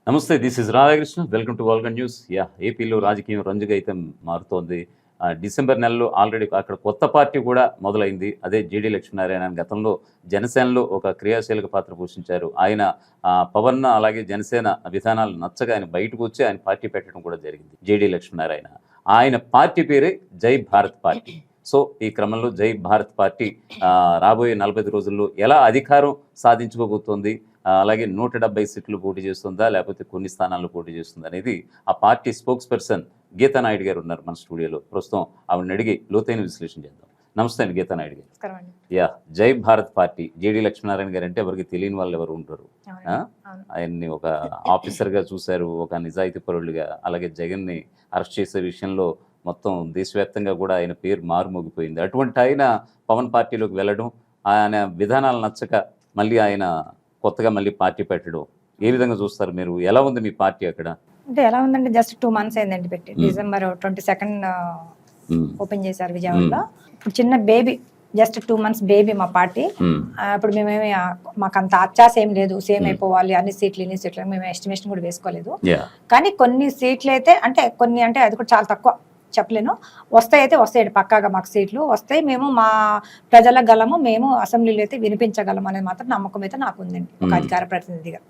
నమస్తే. This is Radhakrishna. Welcome to వల్గన్ news. ఏపీలో రాజకీయం రంజుగా అయితే మారుతోంది. డిసెంబర్ నెలలో ఆల్రెడీ అక్కడ కొత్త పార్టీ కూడా మొదలైంది. అదే జీడీ లక్ష్మీనారాయణ. గతంలో జనసేనలో ఒక క్రియాశీలక పాత్ర పోషించారు. ఆయన పవన్ అలాగే జనసేన విధానాలు నచ్చగా ఆయన బయటకు వచ్చి ఆయన పార్టీ పెట్టడం కూడా జరిగింది. జీడీ లక్ష్మీనారాయణ. ఆయన పార్టీ పేరే జై భారత్ పార్టీ. సో ఈ క్రమంలో జై భారత్ పార్టీ రాబోయే 45 రోజుల్లో ఎలా అధికారం సాధించుకోబోతోంది, అలాగే 170 సీట్లు పోటీ చేస్తుందా లేకపోతే కొన్ని స్థానాల్లో పోటీ చేస్తుందా అనేది ఆ party spokesperson Geeta Naidu garu ఉన్నారు మన స్టూడియోలో. ప్రస్తుతం ఆవిడని అడిగి లోతైన విశ్లేషణ చేద్దాం. నమస్తే అండి గీతా నాయుడు గారు. జై భారత్ పార్టీ జేడీ లక్ష్మీనారాయణ గారు అంటే ఎవరికి తెలియని వాళ్ళు ఎవరు ఉంటారు? ఆయన్ని ఒక ఆఫీసర్గా చూశారు, ఒక నిజాయితీ పరులుగా. అలాగే జగన్ని అరెస్ట్ చేసే విషయంలో మొత్తం దేశవ్యాప్తంగా కూడా ఆయన పేరు మారుమోగిపోయింది. అటువంటి ఆయన పవన్ పార్టీలోకి వెళ్ళడం, ఆయన విధానాలు నచ్చక మళ్ళీ ఆయన కొత్తగా మళ్ళీ పార్టీ పెట్టడం ఏ విధంగా చూస్తారు మీరు? ఎలా ఉంది మీ పార్టీ అక్కడ? అంటే ఎలా ఉందంటే జస్ట్ 2 months అయిందండి పెట్టి. డిసెంబర్ 22 ఓపెన్ చేశారు విజయవాడలో. ఇప్పుడు చిన్న బేబీ, జస్ట్ 2 months బేబీ మా పార్టీ. ఇప్పుడు మేమేమి మాకు అంత అత్యాస ఏం లేదు, సేమ్ అయిపోవాలి అన్ని సీట్లు మేము ఎస్టిమేషన్ కూడా వేసుకోలేదు. కానీ కొన్ని సీట్లు అయితే అంటే కొన్ని అంటే అది కూడా చాలా తక్కువ చెప్పలేను. వస్తాయి పక్కాగా మాకు సీట్లు వస్తాయి. మేము మా ప్రజల గలము, మేము అసెంబ్లీలో అయితే వినిపించగలము అనేది మాత్రం నమ్మకం అయితే నాకు ఉందండి ఒక అధికార ప్రతినిధిగా.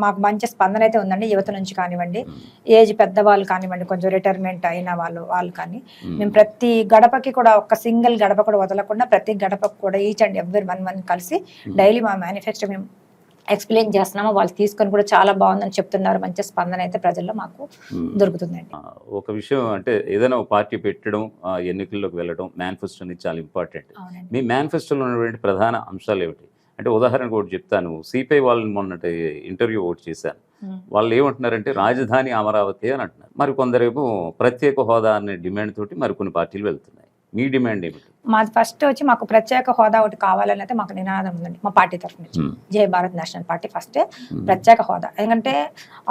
మాకు మంచి స్పందన అయితే ఉందండి. యువత నుంచి కానివ్వండి, ఏజ్ పెద్దవాళ్ళు కానివ్వండి, కొంచెం రిటైర్మెంట్ అయిన వాళ్ళు కానీ, మేము ప్రతి గడపకి కూడా ఒక్క సింగిల్ గడప కూడా వదలకుండా ప్రతి గడపకు కూడా ఈచ్ అండ్ ఎవ్రీ వన్ కలిసి డైలీ మా మేనిఫెస్టో మేము ఎక్స్ప్లెయిన్ చేస్తున్నాము. వాళ్ళు తీసుకొని కూడా చాలా బాగుందని చెప్తున్నారు. మంచి స్పందన అయితే ప్రజల్లో మాకు దొరుకుతుందండి. ఒక విషయం అంటే ఏదైనా ఒక పార్టీ పెట్టడం, ఎన్నికల్లోకి వెళ్ళడం, మేనిఫెస్టో అనేది చాలా ఇంపార్టెంట్. మీ మేనిఫెస్టోలో ఉన్నటువంటి ప్రధాన అంశాలు ఏమిటి? అంటే ఉదాహరణకు ఒకటి చెప్తాను. సిపిఐ వాళ్ళని మొన్నటి ఇంటర్వ్యూ ఒకటి చేశాను. వాళ్ళు ఏమంటున్నారంటే రాజధాని అమరావతి అని అంటున్నారు. మరి కొందరేమో ప్రత్యేక హోదా అనే డిమాండ్ తోటి మరికొన్ని పార్టీలు వెళ్తున్నాయి. మీ డిమాండ్ ఏమిటి? మాది ఫస్ట్ వచ్చి మాకు ప్రత్యేక హోదా ఒకటి కావాలని అయితే మాకు నినాదం ఉందండి మా పార్టీ తరఫు నుంచి. జై భారత్ నేషనల్ పార్టీ ఫస్టే ప్రత్యేక హోదా. ఎందుకంటే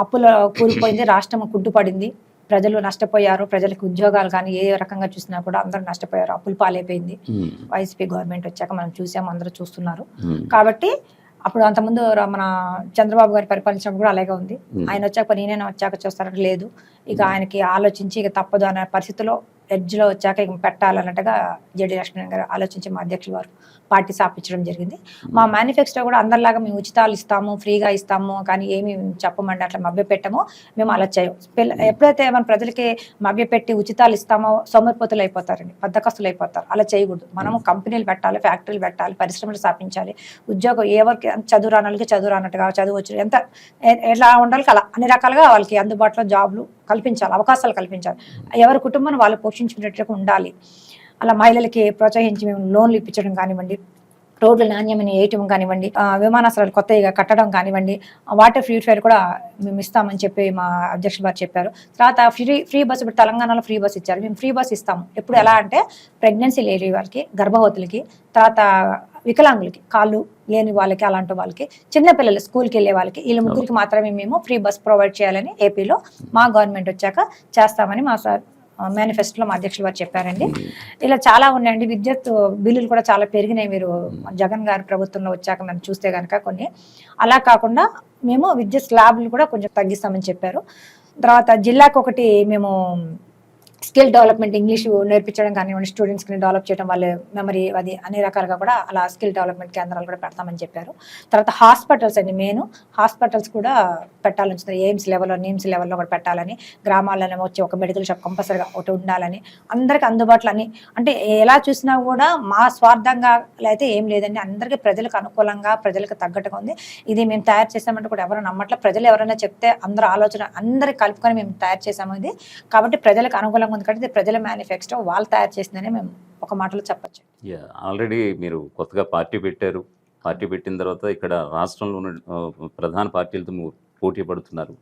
అప్పులో కూలిపోయింది, రాష్ట్రం కుంటుపడింది, ప్రజలు నష్టపోయారు. ప్రజలకు ఉద్యోగాలు కానీ ఏ రకంగా చూసినా కూడా అందరూ నష్టపోయారు. అప్పులు పాలైపోయింది. వైసీపీ గవర్నమెంట్ వచ్చాక మనం చూసాము, అందరూ చూస్తున్నారు. కాబట్టి అప్పుడు అంతకుముందు మన చంద్రబాబు గారి పరిపాలించినప్పుడు కూడా అలాగే ఉంది. ఆయన వచ్చాక నేనైనా వచ్చాక చూస్తారంటే లేదు. ఇక ఆయనకి ఆలోచించి ఇక తప్పదు అనే పరిస్థితిలో ఎడ్జ్లో వచ్చాక ఇక పెట్టాలన్నట్టుగా జేడీ లక్ష్మీనారాయణ గారు ఆలోచించి మా అధ్యక్షులు వారు పార్టీ స్థాపించడం జరిగింది. మా మేనిఫెస్టో కూడా అందరిలాగా మేము ఉచితాలు ఇస్తాము, ఫ్రీగా ఇస్తాము, కానీ ఏమి చెప్పమండి అట్లా మభ్యపెట్టము, మేము అలా చేయము. ఎప్పుడైతే మన ప్రజలకి మభ్యపెట్టి ఉచితాలు ఇస్తామో సోమరిపోతులు అయిపోతారండి, బద్దకస్తులు అయిపోతారు. అలా చేయకూడదు. మనము కంపెనీలు పెట్టాలి, ఫ్యాక్టరీలు పెట్టాలి, పరిశ్రమలు స్థాపించాలి. ఉద్యోగం ఎవరికి చదువు రానోళ్ళకి చదువు రానట్టుగా, చదువు వచ్చి ఎంత ఎలా ఉండాలి అలా అన్ని రకాలుగా వాళ్ళకి అందుబాటులో జాబ్లు కల్పించాలి, అవకాశాలు కల్పించాలి. ఎవరి కుటుంబాన్ని వాళ్ళు పోషించుకునేట్టుగా ఉండాలి. అలా మహిళలకి ప్రోత్సహించి మేము లోన్లు ఇప్పించడం కానివ్వండి, రోడ్లు నాణ్యమైన వేయటం కానివ్వండి, విమానాశ్రయాలు కొత్తగా కట్టడం కానివ్వండి, వాటర్ ప్యూరిఫైర్ కూడా మేము ఇస్తామని చెప్పి మా అధ్యక్షులు వారు చెప్పారు. తర్వాత ఫ్రీ బస్సు, ఇప్పుడు తెలంగాణలో ఫ్రీ బస్ ఇచ్చారు. మేము ఫ్రీ బస్ ఇస్తాము. ఎప్పుడు ఎలా అంటే ప్రెగ్నెన్సీ లేని వాళ్ళకి, గర్భవతులకి, తర్వాత వికలాంగులకి, కాళ్ళు లేని వాళ్ళకి, అలాంటి వాళ్ళకి, చిన్నపిల్లలు స్కూల్కి వెళ్ళే వాళ్ళకి, వీళ్ళ ముగ్గురికి మాత్రమే మేము ఫ్రీ బస్ ప్రొవైడ్ చేయాలని ఏపీలో మా గవర్నమెంట్ వచ్చాక చేస్తామని మా మేనిఫెస్టోలో మా అధ్యక్షులు వారు చెప్పారండి. ఇలా చాలా ఉన్నాయండి. విద్యుత్ బిల్లులు కూడా చాలా పెరిగినాయి. మీరు జగన్ గారి ప్రభుత్వంలో వచ్చాక మనం చూస్తే కనుక కొన్ని. అలా కాకుండా మేము విద్యుత్ స్లాబ్లు కూడా కొంచెం తగ్గిస్తామని చెప్పారు. తర్వాత జిల్లాకు ఒకటి మేము స్కిల్ డెవలప్మెంట్, ఇంగ్లీష్ నేర్పించడం కానివ్వండి, స్టూడెంట్స్ని డెవలప్ చేయడం, వాళ్ళ మెమరీ అది అన్ని రకాలుగా కూడా అలా స్కిల్ డెవలప్మెంట్ కేంద్రాలు కూడా పెడతామని చెప్పారు. తర్వాత హాస్పిటల్స్ అండి, మెయిన్ హాస్పిటల్స్ కూడా పెట్టాలని, ఎయిమ్స్ లెవెల్లో, నిమ్స్ లెవెల్లో కూడా పెట్టాలని, గ్రామాల్లోనే వచ్చి ఒక మెడికల్ షాప్ కంపల్సరీగా ఒకటి ఉండాలని, అందరికీ అందుబాటులో అని. అంటే ఎలా చూసినా కూడా మా స్వార్థంగా అయితే ఏం లేదండి. అందరికీ ప్రజలకు అనుకూలంగా, ప్రజలకు తగ్గట్టుగా ఉంది. ఇది మేము తయారు చేసామంటే కూడా ఎవరు నమ్మట్లే. ప్రజలు ఎవరైనా చెప్తే అందరూ ఆలోచన అందరికి కలుపుకొని మేము తయారు చేసాము ఇది. కాబట్టి ప్రజలకు అనుకూలంగా ఉంది కాబట్టి ప్రజల మేనిఫెస్టో వాళ్ళు తయారు చేసిందని మేము ఒక మాటలో చెప్పచ్చు. ఆల్రెడీ మీరు కొత్తగా పార్టీ పెట్టారు. పార్టీ పెట్టిన తర్వాత ఇక్కడ రాష్ట్రంలో ఉన్న ప్రధాన పార్టీలతో పోటీ పడుతున్నారు.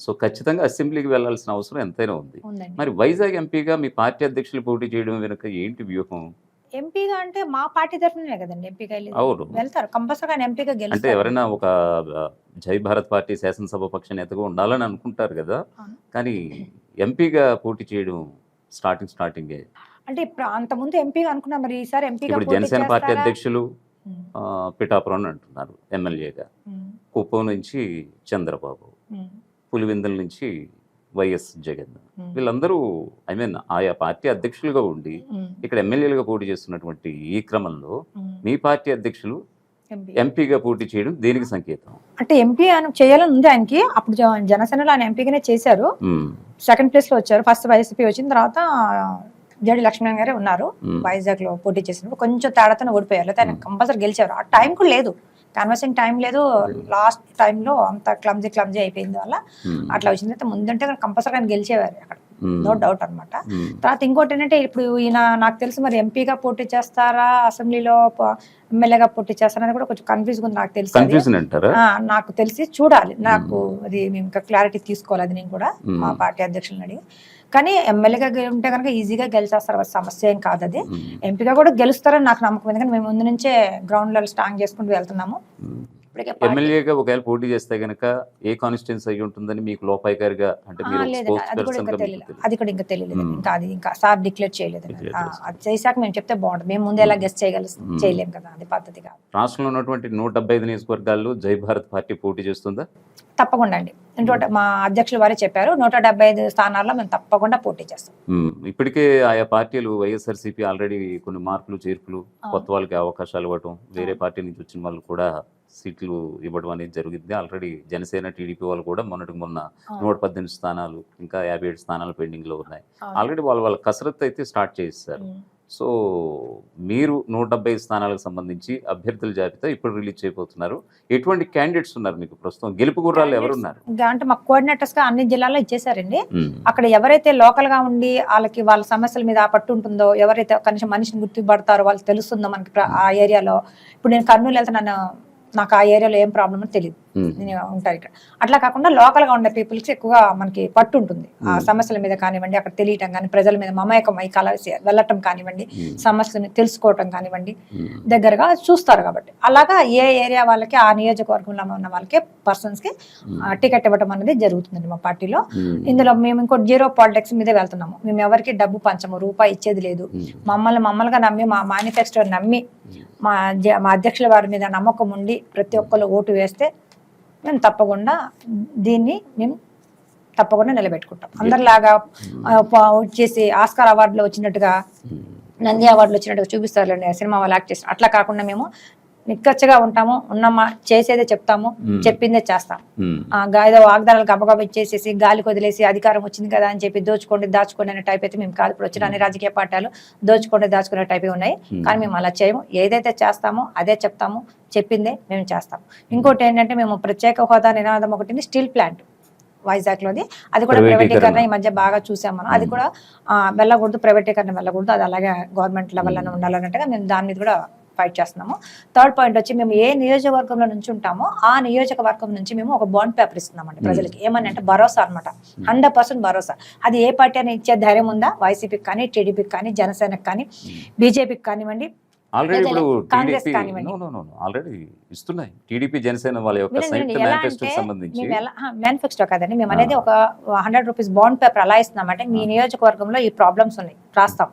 సో ఖచ్చితంగా అసెంబ్లీకి వెళ్లాల్సిన అవసరం ఎంతైనా ఉంది. మరి వైజాగ్ ఎంపీగా మీ పార్టీ అధ్యక్షులు పోటీ చేయడం వెనుక ఏంటి వ్యూహం? ఎంపీగా అంటే మా పార్టీ తరఫునే కదండి ఎంపీగా వెళ్తారు. కంపల్సరీగా ఎంపీగా గెలుస్తారు. అంటే ఎవరైనా ఒక జై భారత్ పార్టీ శాసనసభ పక్ష నేతగా ఉండాలని అనుకుంటారు కదా, కానీ ఎంపీగా పోటీ చేయడం స్టార్టింగే అంటే అంతకుముందు ఎంపీగా అనుకున్నా, మరి ఈసారి ఎంపీగా జనసేన పార్టీ అధ్యక్షులు పిఠాపురం అని అంటున్నారు ఎమ్మెల్యేగా, కుప్పం నుంచి చంద్రబాబు, పులివెందుల నుంచి వైఎస్ జగన్. వీళ్ళందరూ ఆయా పార్టీ అధ్యక్షులుగా ఉండి ఇక్కడ ఎమ్మెల్యేలుగా పోటీ చేస్తున్నటువంటి ఈ క్రమంలో మీ పార్టీ అధ్యక్షులు ఎంపీగా పోటీ చేయడం దేనికి సంకేతం? అంటే ఎంపీ అని చేయాలని ఉంది ఆయనకి. అప్పుడు జనసేనలో ఆయన ఎంపీగానే చేశారు, సెకండ్ ప్లేస్ లో వచ్చారు. ఫస్ట్ వైసీపీ వచ్చిన తర్వాత జడి లక్ష్మణ్ గారే ఉన్నారు. వైజాగ్ లో పోటీ చేసినప్పుడు కొంచెం తేడాతో ఓడిపోయారు, లేకపోతే ఆయన కంపల్సరీ గెలిచారు. ఆ టైం కూడా లేదు, కన్వర్సింగ్ టైం లేదు. లాస్ట్ టైంలో అంత క్లమ్జీ అయిపోయింది వల్ల అట్లా వచ్చింది. అయితే ముందంటే కంపల్సరీ ఆయన గెలిచేవారు అక్కడ, నో డౌట్ అనమాట. తర్వాత ఇంకోటి ఏంటంటే, ఇప్పుడు ఈయన నాకు తెలిసి మరి ఎంపీగా పోటీ చేస్తారా, అసెంబ్లీలో ఎమ్మెల్యేగా పోటీ చేస్తారా అని కూడా కొంచెం కన్ఫ్యూజ్ ఉంది నాకు తెలిసి. నాకు తెలిసి చూడాలి, నాకు అది మేము ఇంకా క్లారిటీ తీసుకోవాలి. అది నేను కూడా మా పార్టీ అధ్యక్షులను అడిగి. కానీ ఎమ్మెల్యేగా ఉంటే కనుక ఈజీగా గెలిచేస్తారు, సమస్య ఏం కాదు. అది ఎంపీగా కూడా గెలుస్తారని నాకు నమ్మకం, ఎందుకంటే మేము ముందు నుంచే గ్రౌండ్ లెవెల్ స్ట్రాంగ్ చేసుకుంటూ వెళ్తున్నాము. ఎమ్మెల్యేగా ఒకవేళ పోటీ చేస్తే గనక ఏ కాన్స్టిట్యున్సీ అయి ఉంటుందని మీకు లోపాయికారిగా అంటే అది కూడా ఇంకా తెలియలేదు. ఇంకా అది ఇంకా సార్ డిక్లేర్ చేయలేదు. అది చేశాక మేము చెప్తే బాగుంటుంది, మేము ముందు ఎలా గెస్ట్ చేయలేము కదా, అది పద్ధతి కాదు. రాష్ట్రంలో ఉన్నటువంటి 175 నియోజకవర్గాల్లో జై భారత్ పార్టీ పోటీ చేస్తుందా? తప్పకుండా అండి. మా అధ్యక్షులు వారే చెప్పారు 175 స్థానాల్లో మేము తప్పకుండా పోటీ చేస్తాం. ఇప్పటికే ఆయా పార్టీలు వైఎస్ఆర్సీపీ ఆల్రెడీ కొన్ని మార్పులు చేర్పులు, కొత్త వాళ్ళకి అవకాశాలు ఇవ్వటం, వేరే పార్టీ నుంచి వచ్చిన వాళ్ళు కూడా సీట్లు ఇవ్వడం అనేది జరిగింది. ఆల్రెడీ జనసేన టీడీపీ వాళ్ళు కూడా మొన్న 118 స్థానాలు, ఇంకా 57 స్థానాలు పెండింగ్ లో ఉన్నాయి. ఆల్రెడీ వాళ్ళ కసరత్తు అయితే స్టార్ట్ చేస్తారు. సో మీరు 170 స్థానాలకు సంబంధించి అభ్యర్థుల జాబితా ఇప్పుడు రిలీజ్ చేయబోతున్నారు. ఎటువంటి క్యాండిడేట్స్ ఉన్నారు మీకు ప్రస్తుతం? గెలుపు గుర్రాలు ఎవరున్నారు? అంటే మాకు కోఆర్డినేటర్స్ గా అన్ని జిల్లాల్లో ఇచ్చేసారండి. అక్కడ ఎవరైతే లోకల్ గా ఉండి వాళ్ళ సమస్యల మీద పట్టు ఉంటుందో, ఎవరైతే కనీసం మనిషిని గుర్తుపడతారో, వాళ్ళకి తెలుస్తుందో మనకి ఆ ఏరియాలో. ఇప్పుడు నేను కర్నూలు వెళ్తే నాకు ఆ ఏరియాలో ఏం ప్రాబ్లమ్ అని తెలియదు, నేను ఉంటాను ఇక్కడ. అట్లా కాకుండా లోకల్ గా ఉండే పీపుల్స్ ఎక్కువగా మనకి పట్టు ఉంటుంది ఆ సమస్యల మీద కానివ్వండి, అక్కడ తెలియటం కానీ, ప్రజల మీద మమేకం అయి కలిసి వెళ్ళటం కానివ్వండి, సమస్యలను తెలుసుకోవటం కానివ్వండి, దగ్గరగా చూస్తారు. కాబట్టి అలాగా ఏ ఏరియా వాళ్ళకి, ఆ నియోజకవర్గంలో ఉన్న వాళ్ళకి పర్సన్స్ కి టికెట్ ఇవ్వడం అనేది జరుగుతుందండి మా పార్టీలో. ఇందులో మేము ఇంకో జీరో పాలిటిక్స్ మీదే వెళ్తున్నాము. మేము ఎవరికి డబ్బు పంచము, రూపాయి ఇచ్చేది లేదు. మమ్మల్గా నమ్మి, మా మేనిఫెస్టో నమ్మి, మా అధ్యక్షుల వారి మీద నమ్మకం ఉండి ప్రతి ఒక్కరు ఓటు వేస్తే మేము తప్పకుండా నిలబెట్టుకుంటాం. అందరిలాగా వచ్చేసి ఆస్కార్ అవార్డులో వచ్చినట్టుగా, నంది అవార్డులో వచ్చినట్టుగా చూపిస్తారు సినిమా వాళ్ళు యాక్ట్ చేస్తారు. అట్లా కాకుండా మేము నిక్కచ్చగా ఉంటాము, ఉన్నమా చేసేదే చెప్తాము, చెప్పిందే చేస్తాం. ఏదో వాగ్దానాలు గబగబ ఇచ్చేసేసి గాలికి వదిలేసి అధికారం వచ్చింది కదా అని చెప్పి దాచుకోండి అనే టైప్ అయితే మేము కాదు. ఇప్పుడు వచ్చిన అన్ని రాజకీయ పార్టీలు దాచుకునే టైప్ ఉన్నాయి. కానీ మేము అలా చేయము, ఏదైతే చేస్తామో అదే చెప్తాము, చెప్పిందే మేము చేస్తాం. ఇంకోటి ఏంటంటే, మేము ప్రత్యేక హోదా నినాదం ఒకటి స్టీల్ ప్లాంట్ వైజాగ్ లోది, అది కూడా ప్రైవేటీకరణ ఈ మధ్య బాగా చూసాం మనం. అది కూడా వెళ్ళకూడదు, ప్రైవేటీకరణ వెళ్ళకూడదు, అది అలాగే గవర్నమెంట్ లెవెల్లోనే ఉండాలన్నట్టుగా మేము దాని మీద కూడా ఫైట్ చేస్తున్నాము. థర్డ్ పాయింట్ వచ్చి, మేము ఏ నియోజకవర్గంలో నుంచి ఉంటామో ఆ నియోజకవర్గం నుంచి మేము ఒక బాండ్ పేపర్ ఇస్తున్నామండి ప్రజలకి. ఏమని అంటే భరోసా అనమాట, 100% భరోసా. అది ఏ పార్టీ అని ఇచ్చే ధైర్యం ఉందా? వైసీపీకి కానీ, టీడీపీకి కానీ, జనసేనకి కానీ, బీజేపీకి కానివ్వండి, కాంగ్రెస్ కానివ్వండి, ఆల్రెడీ ఇస్తున్నాయి. టీడీపీ జనసేన వాళ్ళ యొక్క మేనిఫెస్టో కదండి మేము అనేది, ఒక 100 రూపీస్ బాండ్ పేపర్ అలా ఇస్తున్నామంటే, మీ నియోజకవర్గంలో ఈ ప్రాబ్లమ్స్ ఉన్నాయి, రాస్తాం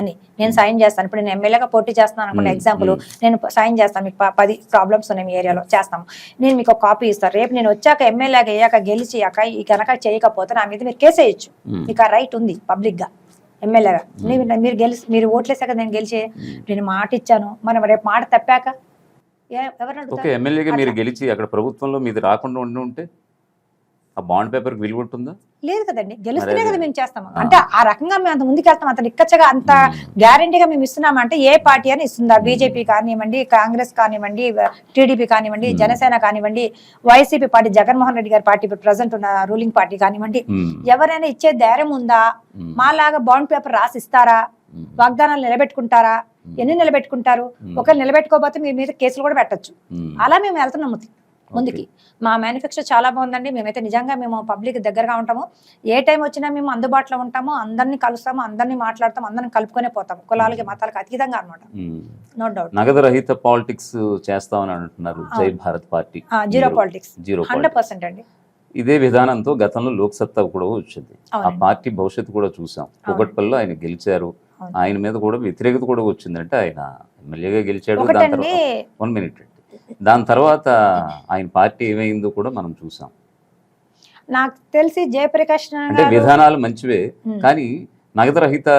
అని నేను సైన్ చేస్తాను. ఇప్పుడు నేను ఎమ్మెల్యేగా పోటీ చేస్తున్నాను అనుకున్న ఎగ్జాంపుల్, నేను సైన్ చేస్తాను, మీకు 10 ప్రాబ్లమ్స్ ఉన్నాయి మీ ఏరియాలో, చేస్తాము. నేను మీకు ఒక కాపీ ఇస్తాను. రేపు నేను వచ్చాక ఎమ్మెల్యేగా అయ్యాక గెలిచి కనుక చేయకపోతే నా మీద మీరు కేసు వేయచ్చు. మీకు ఆ రైట్ ఉంది పబ్లిక్ గా. ఎమ్మెల్యేగా మీరు ఓట్లేసాక నేను గెలిచే, నేను మాట ఇచ్చాను, మనం రేపు మాట తప్పాక ఎమ్మెల్యేగా మీరు గెలిచి అక్కడ ప్రభుత్వంలో మీది రాకుండా ఉంటే ఆ బాండ్ పేపర్ విలువ ఉంటుందా? లేదు కదండి, గెలుస్తూనే కదా మేము చేస్తాము. అంటే ఆ రకంగా మేము అంత ముందుకు వెళ్తాం, అంత నిక్కచ్చగా, అంత గ్యారంటీగా మేము ఇస్తున్నామంటే ఏ పార్టీ అని ఇస్తుందా? బీజేపీ కానివ్వండి, కాంగ్రెస్ కానివ్వండి, టీడీపీ కానివ్వండి, జనసేన కానివ్వండి, వైసీపీ పార్టీ, జగన్మోహన్ రెడ్డి గారి పార్టీ, ప్రజెంట్ ఉన్న రూలింగ్ పార్టీ కానివ్వండి, ఎవరైనా ఇచ్చే ధైర్యం ఉందా? మాలాగా బాండ్ పేపర్ రాసిస్తారా? వాగ్దానాలు నిలబెట్టుకుంటారా? ఎన్ని నిలబెట్టుకుంటారు? ఒకరు నిలబెట్టుకోకపోతే మీ మీద కేసులు కూడా పెట్టచ్చు. అలా మేము వెళ్తున్నాము ముందుకి. మా మేనిఫెస్టో చాలా బాగుందండి. మేమైతే నిజంగా మేము పబ్లిక్ దగ్గరగా ఉంటాము. ఏ టైం వచ్చినా మేము అందుబాటులో ఉంటాము, అందరినీ కలుస్తాము, అందరినీ మాట్లాడతాము, అందరిని కలుపుకొనే పోతాము, కులాలకి మతాలకు అతీతంగా అనమాట. No doubt. నగదు రహిత పాలిటిక్స్ చేస్తామని అంటున్నారు జై భారత్ పార్టీ. జీరో పాలిటిక్స్ 100% అండి. ఇదే విధానంతో గతంలో లోక్సత్తా కూడా వచ్చింది. ఆ పార్టీ భవిష్యత్తు కూడా చూసాం. కుకట్పల్లిలో ఆయన గెలిచారు, అవును. ఆయన మీద కూడా వ్యతిరేకత కూడా వచ్చిందంటే ఆయన ఎమ్మెల్యేగా గెలిచాడు. దాని ఒకటండి తర్వాత 1 మినిట్ అండి. దాని తర్వాత ఆయన పార్టీ ఏమైందో కూడా మనం చూసాం. నాకు తెలిసి జయప్రకాష్ అంటే గారు విధానాలు మంచివే, ఉమ్, కానీ నగదరహిత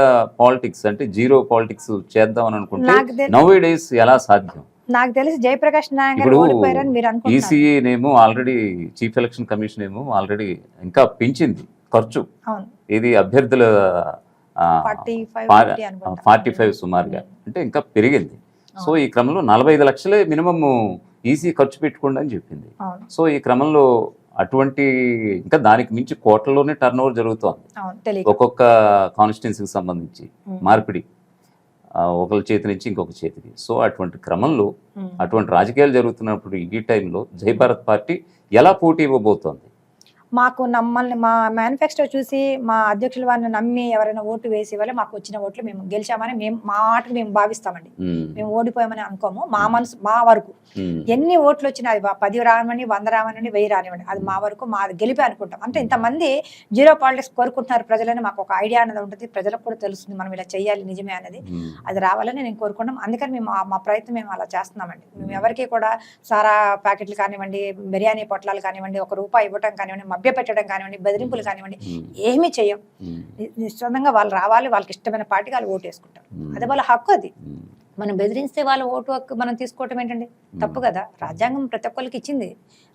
పాలిటిక్స్ అంటే జీరో పాలిటిక్స్ చేద్దామని అనుకుంటే నాకు తెలి- నౌ డేస్ ఎలా సాధ్యం? నాకు తెలిసి జయప్రకాష్ నారాయణ గారు ఇప్పుడు ఓడిపోయారని మీరు అనుకుంటున్నారు. ఈసీఏనేమో ఆల్రెడీ చీఫ్ ఎలక్షన్ కమిషన్ ఏమో ఆల్రెడీ ఇంకా పెంచింది ఖర్చు. అవును, ఇది అభ్యర్థుల 45 అనుకుంటా. 45 సుమారుగా, అంటే ఇంకా పెరిగింది. సో ఈ క్రమంలో 45 లక్షలే మినిమం ఈసీ ఖర్చు పెట్టుకోండి అని చెప్పింది. అవును, సో ఈ క్రమంలో అటువంటి ఇంకా దానికి మించి కోట్లలోనే టర్న్ ఓవర్ జరుగుతోంది అవును, తెలియదు. ఒక్కొక్క కాన్స్టిట్యున్సీకి సంబంధించి మార్పిడి ఒకరి చేతి నుంచి ఇంకొక చేతికి. సో అటువంటి క్రమంలో అటువంటి రాజకీయాలు జరుగుతున్నప్పుడు ఈ టైంలో జై భారత్ పార్టీ ఎలా పోటీ ఇవ్వబోతోంది? మాకు మమ్మల్ని మా మేనిఫెస్టో చూసి మా అధ్యక్షుల వారిని నమ్మి ఎవరైనా ఓటు వేసి ఇవ్వాలి, మాకు వచ్చిన ఓట్లు మేము గెలిచామని మేము మా ఆటకు మేము భావిస్తామండి. మేము ఓడిపోయామని అనుకోము. మా మనసు మా వరకు ఎన్ని ఓట్లు వచ్చినా అది 10 రానివ్వండి, 100 రానివ్వండి, 1000 రానివ్వండి, అది మా వరకు మా గెలిపే అనుకుంటాం. అంటే ఇంతమంది జీరో పాలిటిక్స్ కోరుకుంటున్నారు ప్రజలని మాకు ఒక ఐడియా అనేది ఉంటుంది, ప్రజలకు కూడా తెలుస్తుంది మనం ఇలా చేయాలి నిజమే అనేది. అది రావాలని నేను కోరుకుంటాం. అందుకని మేము మా ప్రయత్నం మేము అలా చేస్తున్నామండి. మేము ఎవరికి కూడా సారా ప్యాకెట్లు కానివ్వండి, బిర్యానీ పొట్లాలు కానివ్వండి, ₹1 ఇవ్వటం కానివ్వండి, మభ్య పెట్టడం కానివ్వండి, బెదిరింపులు కానివ్వండి, ఏమీ చేయం. నిశ్చితంగా వాళ్ళు రావాలి, వాళ్ళకి ఇష్టమైన పార్టీకి వాళ్ళు ఓటు వేసుకుంటారు. అది వాళ్ళ హక్కు. అది మనం బెదిరిస్తే వాళ్ళ ఓటు హక్కు మనం తీసుకోవటం ఏంటండి? తప్పు కదా. రాజ్యాంగం ప్రతి ఒక్కరికి ఇచ్చింది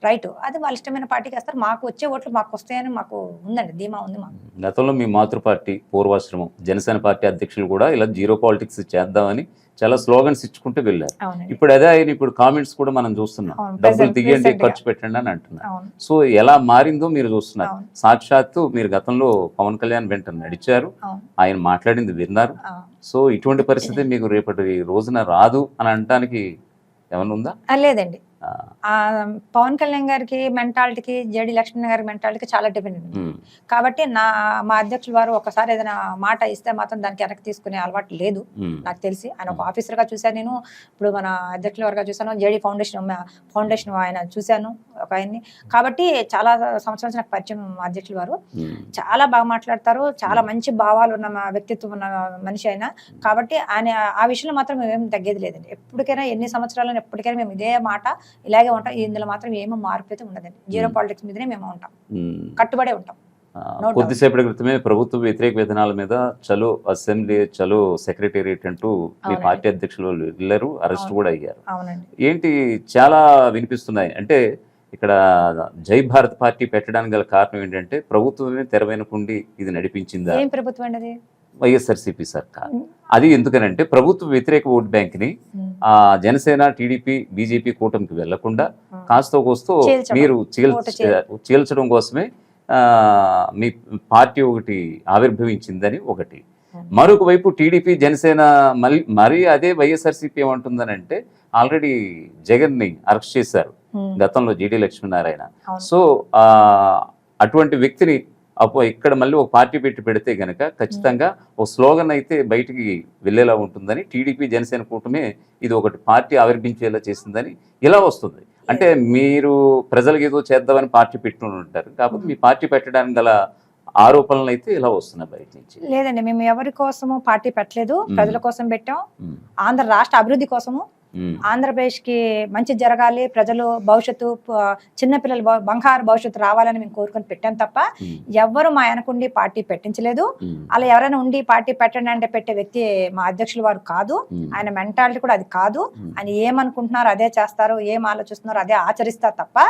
రైట్. అది వాళ్ళ ఇష్టమైన పార్టీకి వేస్తారు. మాకు వచ్చే ఓట్లు మాకు వస్తాయని మాకు ఉందండి, ధీమా ఉంది మాకు. గతంలో మీ మాతృ పార్టీ పూర్వాశ్రమం జనసేన పార్టీ అధ్యక్షులు కూడా ఇలా జీరో పాలిటిక్స్ చేద్దామని చాలా స్లోగన్స్ ఇచ్చుకుంటూ వెళ్ళారు. ఇప్పుడు అదే ఆయన ఇప్పుడు కామెంట్స్ కూడా మనం చూస్తున్నాం, డబ్బులు తీయండి ఖర్చు పెట్టండి అని అంటున్నారు. సో ఎలా మారిందో మీరు చూస్తున్నారు. సాక్షాత్తు మీరు గతంలో పవన్ కళ్యాణ్ వెంట నడిచారు, ఆయన మాట్లాడింది విన్నారు. సో ఇటువంటి పరిస్థితి మీకు రేపటి రోజున రాదు అని అనడానికి ఏమన్నా ఉందా? లేదండి. పవన్ కళ్యాణ్ గారికి మెంటాలిటీకి, జేడి లక్ష్మణ్ గారి మెంటాలిటీకి చాలా డిఫరెంట్ ఉంది. కాబట్టి మా అధ్యక్షులు వారు ఒకసారి ఏదైనా మాట ఇస్తే మాత్రం దానికి వెనక్కి తీసుకునే అలవాటు లేదు నాకు తెలిసి. ఆయన ఒక ఆఫీసర్గా చూశాను నేను, ఇప్పుడు మన అధ్యక్షుల వారుగా చూశాను, జేడి ఫౌండేషన్ ఆయన చూశాను ఒక ఆయన్ని. కాబట్టి చాలా సంవత్సరాల నాకు పరిచయం మా అధ్యక్షులు వారు. చాలా బాగా మాట్లాడతారు, చాలా మంచి భావాలు ఉన్న వ్యక్తిత్వం ఉన్న మనిషి అయినా. కాబట్టి ఆయన ఆ విషయంలో మాత్రం మేమేం తగ్గేది లేదండి. ఎప్పటికైనా ఎన్ని సంవత్సరాలు ఎప్పటికైనా మేము ఇదే మాట ఇలాగే ఉంటాం. ఇందులో మాత్రం ఏమో మార్పు అయితే ఉండదండి. జీరో పాలిటిక్స్ మీదనే మేము ఉంటాం, కట్టుబడే ఉంటాం. కొద్దిసేపటి క్రితమే ప్రభుత్వ వ్యతిరేక విధానాల మీద చలో అసెంబ్లీ, చలో సెక్రటేరియట్ అంటూ మీ పార్టీ అధ్యక్షులు వెళ్ళారు, అరెస్ట్ కూడా అయ్యారు. ఏంటి చాలా వినిపిస్తున్నాయి. అంటే ఇక్కడ జై భారత్ పార్టీ పెట్టడానికి గల కారణం ఏంటంటే ప్రభుత్వమే తెర వెనుకుండి ఇది నడిపించిందా? ఏం ప్రభుత్వం అండి? వైఎస్ఆర్సీపీ సర్కార్. అది ఎందుకనంటే ప్రభుత్వ వ్యతిరేక ఓట్ బ్యాంక్ ని జనసేన, టీడీపీ, బీజేపీ కూటమికి వెళ్లకుండా కాస్తో కోస్తో మీరు చీల్చడం కోసమే మీ పార్టీ ఒకటి ఆవిర్భవించిందని ఒకటి. మరొక వైపు టీడీపీ, జనసేన మరి అదే వైఎస్ఆర్సీపీ ఏమంటుందని అంటే ఆల్రెడీ జగన్ ని అరెస్ట్ చేశారు గతంలో జీడీ లక్ష్మీనారాయణ. సో అటువంటి వ్యక్తిని ఇక్కడ మళ్ళీ ఒక పార్టీ పెడితే గనక ఖచ్చితంగా ఒక స్లోగన్ అయితే బయటికి వెళ్ళేలా ఉంటుందని టీడీపీ, జనసేన కూటమే ఇది ఒకటి పార్టీ ఆవిర్భించేలా చేసిందని ఇలా వస్తుంది. అంటే మీరు ప్రజలకు ఏదో చేద్దామని పార్టీ పెట్టుకుని ఉంటారు, కాబట్టి మీ పార్టీ పెట్టడానికి గల ఆరోపణలు అయితే ఇలా వస్తున్నాయి బయట నుంచి. లేదండి, మేము ఎవరి కోసము పార్టీ పెట్టలేదు, ప్రజల కోసం పెట్టాం. ఆంధ్ర రాష్ట్ర అభివృద్ధి కోసము, ఆంధ్రప్రదేశ్ కి మంచి జరగాలి, ప్రజలు భవిష్యత్తు, చిన్నపిల్లలు బంగారు భవిష్యత్తు రావాలని మేము కోరుకొని పెట్టాం తప్ప ఎవ్వరు మా వెనకుండి పార్టీ పెట్టించలేదు. అలా ఎవరైనా ఉండి పార్టీ పెట్టండి అంటే పెట్టే వ్యక్తి మా అధ్యక్షుల వారు కాదు. ఆయన మెంటాలిటీ కూడా అది కాదు. ఆయన ఏమనుకుంటున్నారో అదే చేస్తారు, ఏం ఆలోచిస్తున్నారో అదే ఆచరిస్తారు తప్ప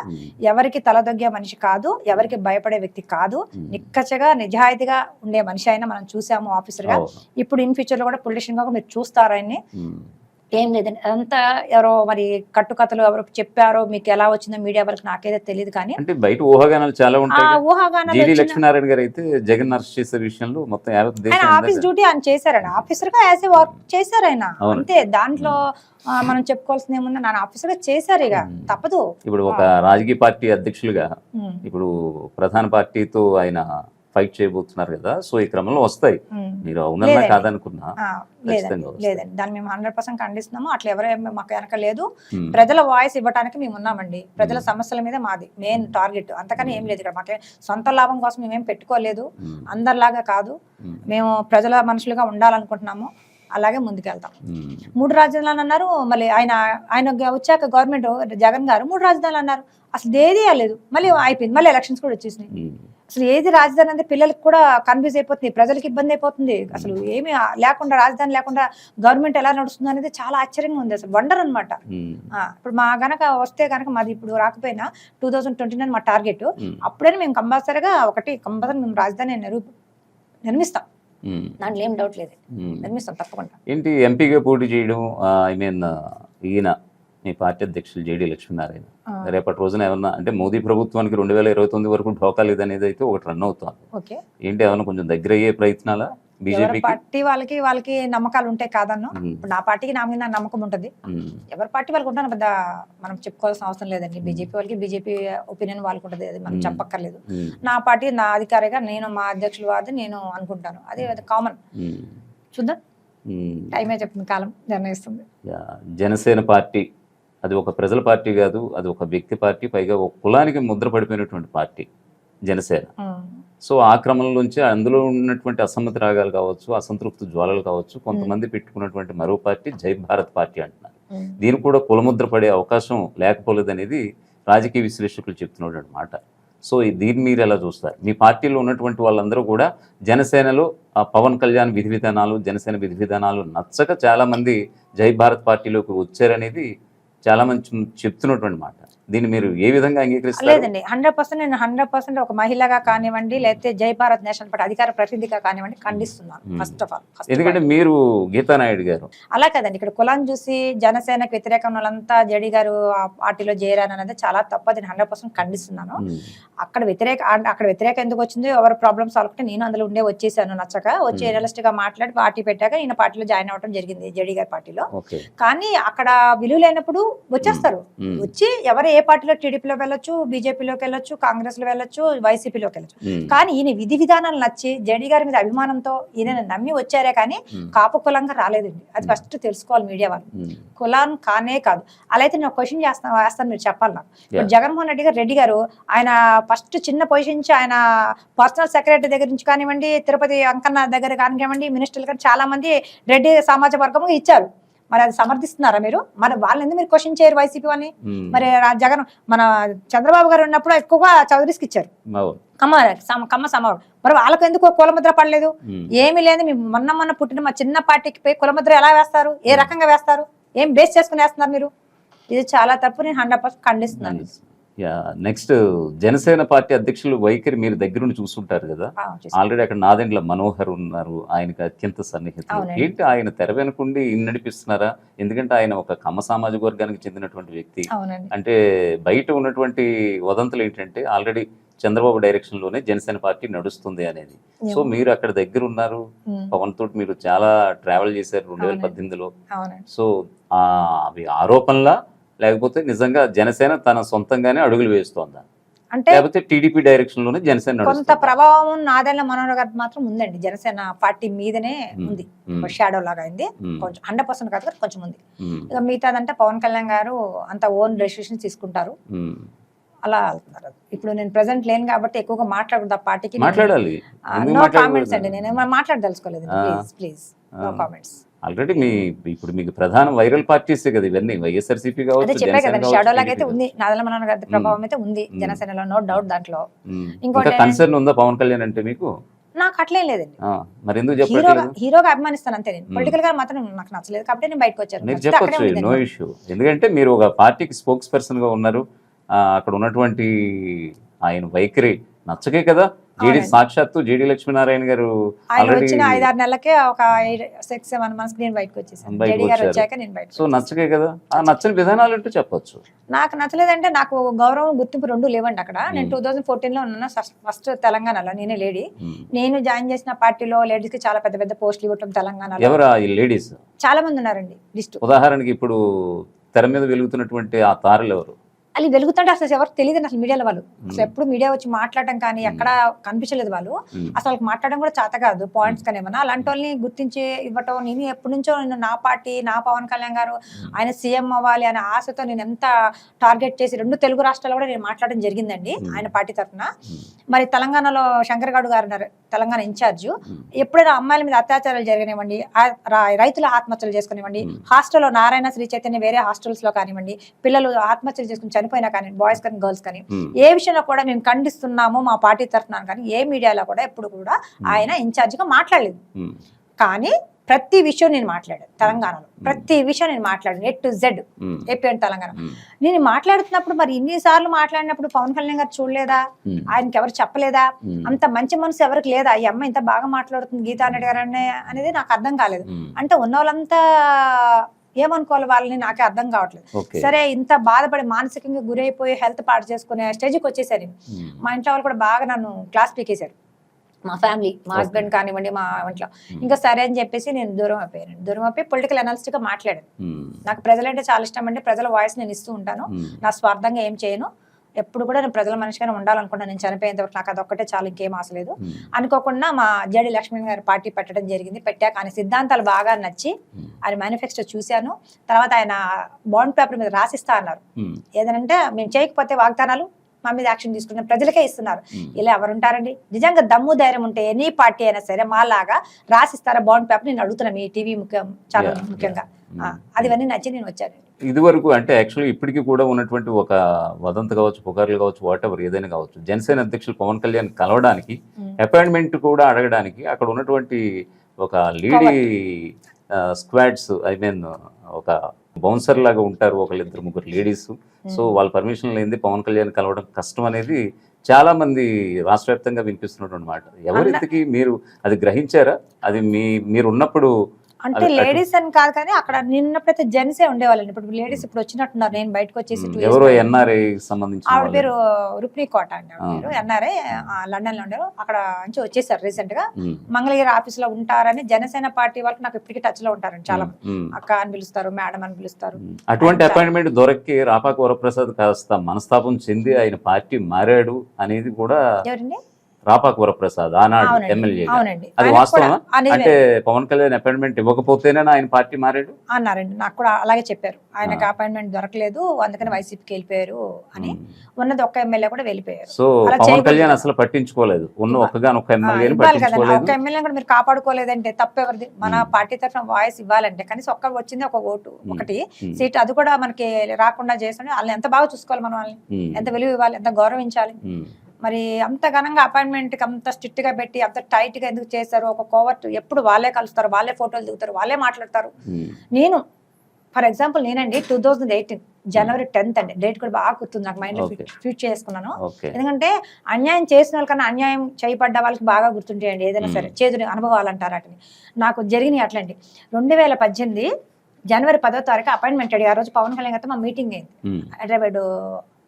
ఎవరికి తలదొగ్గే మనిషి కాదు, ఎవరికి భయపడే వ్యక్తి కాదు. నిక్కచ్చగా నిజాయితీగా ఉండే మనిషి అయినా మనం చూసాము ఆఫీసర్ గా. ఇప్పుడు ఇన్ ఫ్యూచర్ లో కూడా పొలిటీషియన్ గా మీరు చూస్తారు ఆయన్ని. ఏం లేదండి, అదంతా ఎవరో మరి కట్టుకథలు ఎవరో చెప్పారో, మీకు ఎలా వచ్చిందో మీడియా వరకు నాకేదో తెలియదు. కానీ అంటే బయట ఊహాగానాలు చాలా ఉంటాయి. ఊహాగానాలు లక్ష్మీనారాయణ గారు అయితే జగన్ అరెస్ట్ చేసే విషయంలో మొత్తం ఆయన ఆఫీస్ డ్యూటీ ఆయన చేశారండి, ఆఫీసర్ గా యాజ్ ఏ వర్క్ చేశారు ఆయన, అంతే. దాంట్లో మనం చెప్పుకోవాల్సింది ఏముంది, నా ఆఫీసర్ గా చేశారు, ఇక తప్పదు. ఇప్పుడు ఒక రాజకీయ పార్టీ అధ్యక్షులుగా ఇప్పుడు ప్రధాన పార్టీతో ఆయన ఫైట్ చేయబోతున్నారు కదా, సో ఈ క్రమంలో వస్తాయి. మీరు అవునన్నా లేదండి. కాదనుకున్నా లేదండి ఖచ్చితంగా వస్తాయి. లేదండి దాన్ని మేము 100% ఖండిస్తున్నాము. అట్లా ఎవరేం మాకు వెనక లేదు. ఉమ్, ప్రజల వాయిస్ ఇవ్వడానికి మేము ఉన్నామండి. ప్రజల సమస్యల మీద మాది మెయిన్ టార్గెట్, అంతకని ఏం లేదు ఇక్కడ. మాకే సొంత లాభం కోసం మేమేం పెట్టుకోలేదు, ఉమ్, అందరిలాగా కాదు. ఉమ్, మేము ప్రజల మనుషులుగా ఉండాలనుకుంటున్నాము, అలాగే ముందుకెళ్తాం. ఉమ్, 3 రాజధానులు అన్నారు, మళ్ళీ ఆయన వచ్చాక గవర్నమెంట్ జగన్ గారు 3 రాజధానులు అన్నారు. అసలు ఏది లేదు, మళ్ళీ అయిపోయింది, మళ్ళీ ఎలక్షన్స్ కూడా వచ్చేసినాయి. ఉమ్, అసలు ఏది రాజధాని అంటే పిల్లలకి కూడా కన్ఫ్యూజ్ అయిపోతుంది, ప్రజలకు ఇబ్బంది అయిపోతుంది. అసలు ఏమి లేకుండా, రాజధాని లేకుండా గవర్నమెంట్ ఎలా నడుస్తుంది అనేది చాలా ఆశ్చర్యంగా ఉంది. అసలు వండర్ అనమాట. ఉమ్, ఇప్పుడు మా గనక వస్తే కనుక, మాది ఇప్పుడు రాకపోయినా 2029 మా టార్గెట్. ఉమ్, అప్పుడైనా మేము కంపల్సరీగా మేము రాజధాని నిర్మిస్తాం, ఉమ్, దాంట్లో ఏం డౌట్ లేదు, ఉమ్. నిర్మిస్తాం తప్పకుండా. ఏంటి ఎంపీగా పోటీ చేయడం, ఐ మీన్ ఈయన మీ పార్టీ అధ్యక్షులు జేడీ లక్ష్మీనారాయణ రేపటి రోజున ఏమన్నా అంటే మోదీ ప్రభుత్వానికి 2029 వరకు ఢోకా లేదనేది అయితే ఒకటి రన్ అవుతుంది. ఓకే, ఏంటి ఏమన్నా కొంచెం దగ్గర అయ్యే ప్రయత్నాలా ఎవరి బీజేపీకి? పార్టీ వాళ్ళకి నమ్మకాలు ఉంటాయి కాదన్న. ఇప్పుడు నా పార్టీకి నా మీద నమ్మకం ఉంటుంది, ఎవరి పార్టీ వాళ్ళకి ఉంటాను, పెద్ద మనం చెప్పుకోవాల్సిన అవసరం లేదండి. బీజేపీ వాళ్ళకి బీజేపీ ఒపీనియన్ వాళ్ళకి ఉంటుంది, అది మనం చెప్పక్కర్లేదు. నా పార్టీ నా అధికారిగా నేను మా అధ్యక్షులు వాది నేను అనుకుంటాను, అది కామన్. చూద్దాం, టైమే చెప్తుంది, కాలం నిర్ణయిస్తుంది. జనసేన పార్టీ అది ఒక ప్రజల పార్టీ కాదు, అది ఒక వ్యక్తి పార్టీ, పైగా ఒక కులానికి ముద్ర పడిపోయినటువంటి పార్టీ జనసేన. సో ఆ క్రమంలోంచి అందులో ఉన్నటువంటి అసమ్మతి రాగాలు కావచ్చు, అసంతృప్తి జ్వాలలు కావచ్చు, కొంతమంది పెట్టుకున్నటువంటి మరో పార్టీ జై భారత్ పార్టీ అంటున్నారు. దీనికి కూడా కులముద్ర పడే అవకాశం లేకపోలేదనేది రాజకీయ విశ్లేషకులు చెప్తున్నాడు అనమాట. సో దీన్ని మీరు ఎలా చూస్తారు? మీ పార్టీలో ఉన్నటువంటి వాళ్ళందరూ కూడా జనసేనలో పవన్ కళ్యాణ్ విధి విధానాలు, జనసేన విధి విధానాలు నచ్చక చాలామంది జై భారత్ పార్టీలోకి వచ్చారనేది చాలా మంది చెప్తున్నటువంటి మాట. దీన్ని మీరు ఏ విధంగా అంగీకరిస్తారు? లేదండి, 100% నేను 100% ఒక మహిళగా కానివ్వండి, లేకపోతే జై భారత్ నేషనల్ పార్టీ అధికార ప్రతినిధిగా కానివ్వండి ఖండిస్తున్నాను. ఫస్ట్ ఆఫ్ ఆల్, ఎందుకంటే మీరు గీతానాయుడు గారు అలా కదండి. ఇక్కడ కులాన్ని చూసి జనసేనకు వ్యతిరేకం వాళ్ళంతా జేడీ గారు ఆ పార్టీలో చేరారు అనేది చాలా తప్పు, అది 100% ఖండిస్తున్నాను. అక్కడ వ్యతిరేకం ఎందుకు వచ్చింది, ఎవరు ప్రాబ్లమ్ సాల్వ్ అంటే నేను అందులో వచ్చేసాను, నచ్చక వచ్చి రియలిస్టిక్ గా మాట్లాడి పార్టీ పెట్టాక ఈయన పార్టీలో జాయిన్ అవ్వడం జరిగింది, జేడీ గారి పార్టీలో. కానీ అక్కడ విలువ లేనప్పుడు వచ్చేస్తారు, వచ్చి ఎవరు ఏ పార్టీలో, టీడీపీలో వెళ్ళొచ్చు, బీజేపీలోకి వెళ్ళొచ్చు, కాంగ్రెస్ లో వెళ్ళొచ్చు, వైసీపీలోకి వెళ్ళొచ్చు. కానీ ఈయన విధి విధానాలు నచ్చి జేడీ గారి మీద అభిమానంతో ఈయన నమ్మి వచ్చారే కానీ కాపు కులంగా రాలేదండి. అది ఫస్ట్ తెలుసుకోవాలి మీడియా వాళ్ళు. కులం కానే కాదు. అలా అయితే నేను క్వశ్చన్ వేస్తాను, మీరు చెప్పాలి నాకు. ఇప్పుడు జగన్మోహన్ రెడ్డి గారు ఆయన ఫస్ట్ చిన్న పొజిషన్ నుంచి, ఆయన పర్సనల్ సెక్రటరీ దగ్గర నుంచి కానివ్వండి, తిరుపతి అంకన్న దగ్గర కానివ్వండి, మినిస్టర్లు కానీ చాలా మంది రెడ్డి సమాజ వర్గం ఇచ్చారు. మరి అది సమర్థిస్తున్నారా మీరు? మరి వాళ్ళని ఎందుకు మీరు క్వశ్చన్ చేయరు వైసీపీ వాళ్ళని? మరి జగన్ మన చంద్రబాబు గారు ఉన్నప్పుడు ఎక్కువగా చౌదరీస్కి ఇచ్చారు, కమ్మ సమావం. మరి వాళ్ళకు ఎందుకు కులముద్ర పడలేదు? ఏమీ లేదు, మీ మొన్న పుట్టిన మా చిన్న పార్టీకి పోయి కులముద్ర ఎలా వేస్తారు? ఏ రకంగా వేస్తారు? ఏం బేస్ చేసుకుని వేస్తున్నారు మీరు? ఇది చాలా తప్పు, నేను 100% ఖండిస్తున్నాను. నెక్స్ట్ జనసేన పార్టీ అధ్యక్షులు వైఖరి మీరు దగ్గరుండి చూస్తుంటారు కదా, ఆల్రెడీ అక్కడ నాదెండ్ల మనోహర్ ఉన్నారు, ఆయనకి అత్యంత సన్నిహితులు. ఏంటి ఆయన తెర వెనుకుండి నడిపిస్తున్నారా? ఎందుకంటే ఆయన ఒక కమ్మ సామాజిక వర్గానికి చెందినటువంటి వ్యక్తి. అంటే బయట ఉన్నటువంటి వదంతులు ఏంటంటే ఆల్రెడీ చంద్రబాబు డైరెక్షన్ లోనే జనసేన పార్టీ నడుస్తుంది అనేది. సో మీరు అక్కడ దగ్గర ఉన్నారు, పవన్ తోటి మీరు చాలా ట్రావెల్ చేశారు 2018లో. సో అవి ఆరోపణలా, లేకపోతే నిజంగా జనసేన తన సొంతంగానే అడుగులు వేస్తోందా, అంటే లేకపోతే టీడీపీ డైరెక్షన్ లోనే జనసేన కొంత ప్రభావం నాదెండ్ల మనోహర్ గారికి మాత్రం ఉందండి, జనసేన పార్టీ మీదనే ఉంది, షాడో లాగా అయింది కొంచెం, 100% కాదు కొంచెం ఉంది. ఇక మిగతాదంటే పవన్ కళ్యాణ్ గారు అంత ఓన్ డెసిషన్ తీసుకుంటారు, అలా వెళ్తున్నారు. ఇప్పుడు నేను ప్రెసెంట్ లేను కాబట్టి ఎక్కువగా మాట్లాడకూడదు ఆ పార్టీకి. మాట్లాడాలి, నో కామెంట్స్ అండి, నేను మాట్లాడదలుచుకోలేదు, ప్లీజ్ నో కామెంట్స్. ఆల్రెడీ ఇప్పుడు మీకు ప్రధాన వైరల్ పార్టీస్ కదా ఇవన్నీ, వైఎస్ఆర్సీపీ కావచ్చు, చెప్పే కదండి షాడో లాగా అయితే ఉంది, నాదెండ్ల మనోహర్ గారి ప్రభావం అయితే ఉంది జనసేనలో, నో డౌట్. దాంట్లో ఇంకోటి కన్సర్న్ ఉందా పవన్ కళ్యాణ్ అంటే మీకు? నాకు అట్లేం లేదండి, మరి ఎందుకు చెప్పలేదు? హీరోగా అభిమానిస్తాను అంతే, నేను పొలిటికల్ గా మాత్రం నాకు నచ్చలేదు కాబట్టి నేను బయటకు వచ్చాను. మీరు చెప్పొచ్చు, నో ఇష్యూ. ఎందుకంటే మీరు ఒక పార్టీకి స్పోక్స్ పర్సన్ గా ఉన్నారు, అక్కడ ఉన్నటువంటి ఆయన వైఖరి నచ్చకే కదా సాక్షాత్తు జేడీ లక్ష్మీనారాయణ గారు వచ్చిన 5-6 నెలలకే ఒక 6-7 months నేను బయటకు వచ్చేసాను, జేడీ గారు వచ్చాక నేను బయట. సో నచ్చకే కదా, ఆ నచ్చని విధానాలు అంటే చెప్పొచ్చు. నాకు నచ్చలేదంటే నాకు గౌరవం గుర్తింపు రెండు లేవండి అక్కడ. నేను 2014లో ఉన్నాను, ఫస్ట్ తెలంగాణలో నేనే లేడీ. నేను జాయిన్ చేసిన పార్టీలో లేడీస్ కి చాలా పెద్ద పెద్ద పోస్టులు ఇవ్వటం తెలంగాణలో. ఎవరు ఈ లేడీస్? చాలా మంది ఉన్నారండి లిస్ట్. ఉదాహరణకి ఇప్పుడు తెర మీద వెలుగుతున్నటువంటి ఆ తారలు ఎవరు? అది వెలుగుతుంటే అసలు ఎవరికి తెలియదు అసలు మీడియాలో వాళ్ళు అసలు ఎప్పుడు మీడియా వచ్చి మాట్లాడడం కానీ ఎక్కడ కనిపించలేదు వాళ్ళు అసలు వాళ్ళకి మాట్లాడడం కూడా చేత కాదు పాయింట్స్ కానీ ఏమన్నా అలాంటి వాళ్ళని గుర్తించి ఇవ్వటం. నేను ఎప్పటి నుంచో నేను నా పార్టీ నా పవన్ కళ్యాణ్ గారు ఆయన సీఎం అవ్వాలి అనే ఆశతో నేను ఎంత టార్గెట్ చేసి 2 తెలుగు రాష్ట్రాల్లో కూడా నేను మాట్లాడడం జరిగిందండి ఆయన పార్టీ తరఫున. మరి తెలంగాణలో శంకర్ గౌడ్ గారు ఉన్నారు తెలంగాణ ఇన్ఛార్జ్, ఎప్పుడైనా అమ్మాయిల మీద అత్యాచారాలు జరిగినివ్వండి, రైతులు ఆత్మహత్యలు చేసుకునివ్వండి, హాస్టల్లో నారాయణ శ్రీ చైతన్య వేరే హాస్టల్స్ లో కానివ్వండి, పిల్లలు ఆత్మహత్యలు చేసుకుని చనిపోయినా కానీ బాయ్స్ కానీ గర్ల్స్ కానీ ఏ విషయంలో కూడా మేము ఖండిస్తున్నాము మా పార్టీ తరఫున కానీ ఏ మీడియాలో కూడా ఎప్పుడు కూడా ఆయన ఇన్ఛార్జ్ గా మాట్లాడలేదు. కానీ ప్రతి విషయం నేను మాట్లాడాను తెలంగాణలో, ప్రతి విషయం నేను మాట్లాడాను A to Z AP and Telangana. నేను మాట్లాడుతున్నప్పుడు మరి ఇన్నిసార్లు మాట్లాడినప్పుడు పవన్ కళ్యాణ్ గారు చూడలేదా, ఆయనకి ఎవరు చెప్పలేదా, అంత మంచి మనసు ఎవరికి లేదా, ఈ అమ్మాయి ఇంత బాగా మాట్లాడుతుంది గీతా రెడ్డి గారు అనేది నాకు అర్థం కాలేదు. అంటే ఉన్న వాళ్ళంతా ఏమనుకోవాలి వాళ్ళని నాకే అర్థం కావట్లేదు. సరే ఇంత బాధపడి మానసికంగా గురైపోయి హెల్త్ పాడు చేసుకునే స్టేజ్కి వచ్చేసారు. మా ఇంట్లో వాళ్ళు కూడా బాగా నన్ను క్లాస్ పీకేశారు, మా ఫ్యామిలీ, మా హస్బెండ్ కానివ్వండి, మా ఇంట్లో. ఇంకా సరే అని చెప్పేసి నేను దూరం అయిపోయాను. దూరం అయిపోయి పొలిటికల్ అనలిస్ట్ గా మాట్లాడాను. నాకు ప్రజలంటే చాలా ఇష్టం అండి, ప్రజల వాయిస్ నేను ఇస్తూ ఉంటాను, నా స్వార్థంగా ఏం చేయను, ఎప్పుడు కూడా నేను ప్రజల మనిషిగానే ఉండాలనుకున్నాను. నేను చనిపోయేంత వరకు నాకు అదొక్కటే చాలా, ఇంకేం ఆశలేదు. అనుకోకుండా మా జేడి లక్ష్మణ్ గారు పార్టీ పెట్టడం జరిగింది. పెట్టాక ఆయన సిద్ధాంతాలు బాగా నచ్చి ఆయన మేనిఫెస్టో చూశాను. తర్వాత ఆయన బాండ్ పేపర్ మీద రాసిస్తా అన్నారు. ఏదనంటే మేము చేయకపోతే వాగ్దానాలు మా మీద యాక్షన్ తీసుకున్నాం, ప్రజలకే ఇస్తున్నారు. ఇలా ఎవరుంటారండి నిజంగా దమ్ము ధైర్యం ఉంటే ఎనీ పార్టీ అయినా సరే మాలాగా రాసిస్తారా బాండ్ పేపర్? నేను అడుగుతున్నాను మీ టీవీ చాలా ముఖ్యంగా. అదివన్నీ నచ్చి నేను వచ్చాను. ఇదివరకు అంటే యాక్చువల్లీ ఇప్పటికీ కూడా ఉన్నటువంటి ఒక వదంతి కావచ్చు, పుకార్లు కావచ్చు, వాట్ ఎవర్ ఏదైనా కావచ్చు, జనసేన అధ్యక్షులు పవన్ కళ్యాణ్ కలవడానికి, అపాయింట్మెంట్ కూడా అడగడానికి అక్కడ ఉన్నటువంటి ఒక లేడీ స్క్వాడ్స్, ఐ మీన్ ఒక బౌన్సర్ లాగా ఉంటారు, ఒకళ్ళు 2-3 లేడీస్. సో వాళ్ళ పర్మిషన్ లేనిది పవన్ కళ్యాణ్ కలవడం కష్టం అనేది చాలా మంది రాష్ట్ర వ్యాప్తంగా వినిపిస్తున్నటువంటి మాట. ఎవరింతకి మీరు అది గ్రహించారా? అది మీరు ఉన్నప్పుడు అంటే లేడీస్ అని కాదు కానీ అక్కడ నిన్నప్పుడైతే జెంట్సే ఉండేవాళ్ళండి. ఇప్పుడు లేడీస్ ఇప్పుడు వచ్చినట్టున్నారు. నేను బయటకు వచ్చేసి ఎవరో ఎన్ఆర్ఐ సంబంధించి ఆవిడ పేరు రుక్ని కోట అండి, ఆవిడ ఎన్ఆర్ఐ లండన్ లో ఉండేవారు. అక్కడ నుంచి వచ్చేసారు రీసెంట్ గా. మంగళగిరి ఆఫీస్ లో ఉంటారని జనసేన పార్టీ వాళ్ళకి నాకు ఇప్పటికీ టచ్ లో ఉంటారండి చాలా మంది. అక్క అని పిలుస్తారు, మేడం అని పిలుస్తారు. అటువంటి అపాయింట్మెంట్ దొరికి రాపాక వరప్రసాద్ కాస్త మనస్తాపం చెంది ఆయన పార్టీ మారాడు అనేది కూడా. ఎవరండి? రాపాక వరప్రసాద్ ఆనాడు ఎమ్మెల్యే. అది వాస్తవమా? అంటే పవన్ కళ్యాణ్ అపాయింట్మెంట్ ఇవ్వకపోతేనే ఆయన పార్టీ మారాడు అన్నారండి. నాకు కూడా అలాగే చెప్పారు. ఆయనకు అపాయింట్మెంట్ దొరకలేదు, అందుకని వైసీపీకి వెళ్ళిపోయారు అని. ఉన్నది ఒక్క ఎమ్మెల్యే కూడా వెళ్ళిపోయారు. సో పవన్ కళ్యాణ్ అసలు పట్టించుకోలేదు, ఉన్న ఒక్క ఎమ్మెల్యే ఒక్క ఎమ్మెల్యే కూడా మీరు కాపాడుకోలేదంటే తప్పెవరిది? మన పార్టీ తరఫున వాయిస్ ఇవ్వాలంటే కనీసం ఒక్క వచ్చింది, ఒక ఓటు, ఒకటి సీట్, అది కూడా మనకి రాకుండా చేసి వాళ్ళని ఎంత బాగా చూసుకోవాలి, మనం వాళ్ళని ఎంత విలువ ఇవ్వాలి, ఎంత గౌరవించాలి. మరి అంత ఘనంగా అపాయింట్మెంట్కి అంత స్ట్రిక్ట్ గా పెట్టి అంత టైట్ గా ఎందుకు చేశారు? ఒక కోవర్ట్ ఎప్పుడు వాళ్ళే కలుస్తారు, వాళ్ళే ఫోటోలు దిగుతారు, వాళ్ళే మాట్లాడతారు. నేను ఫర్ ఎగ్జాంపుల్ నేనండి 2018 జనవరి 10th అండి, డేట్ కూడా బాగా గుర్తుంది నాకు, మైండ్ లో ఫిట్ చేసుకున్నాను. ఎందుకంటే అన్యాయం చేసిన వాళ్ళకన్నా అన్యాయం చేయబడ్డ వాళ్ళకి బాగా గుర్తుంటాయండి ఏదైనా సరే, చేదు అనుభవాలు అంటారు వాటిని. నాకు జరిగినాయి అట్లండి. 2018 జనవరి 10వ తారీఖు అపాయింట్మెంట్ అడిగి, ఆ రోజు పవన్ కళ్యాణ్ గారితో మా మీటింగ్ అయింది హైదరాబాద్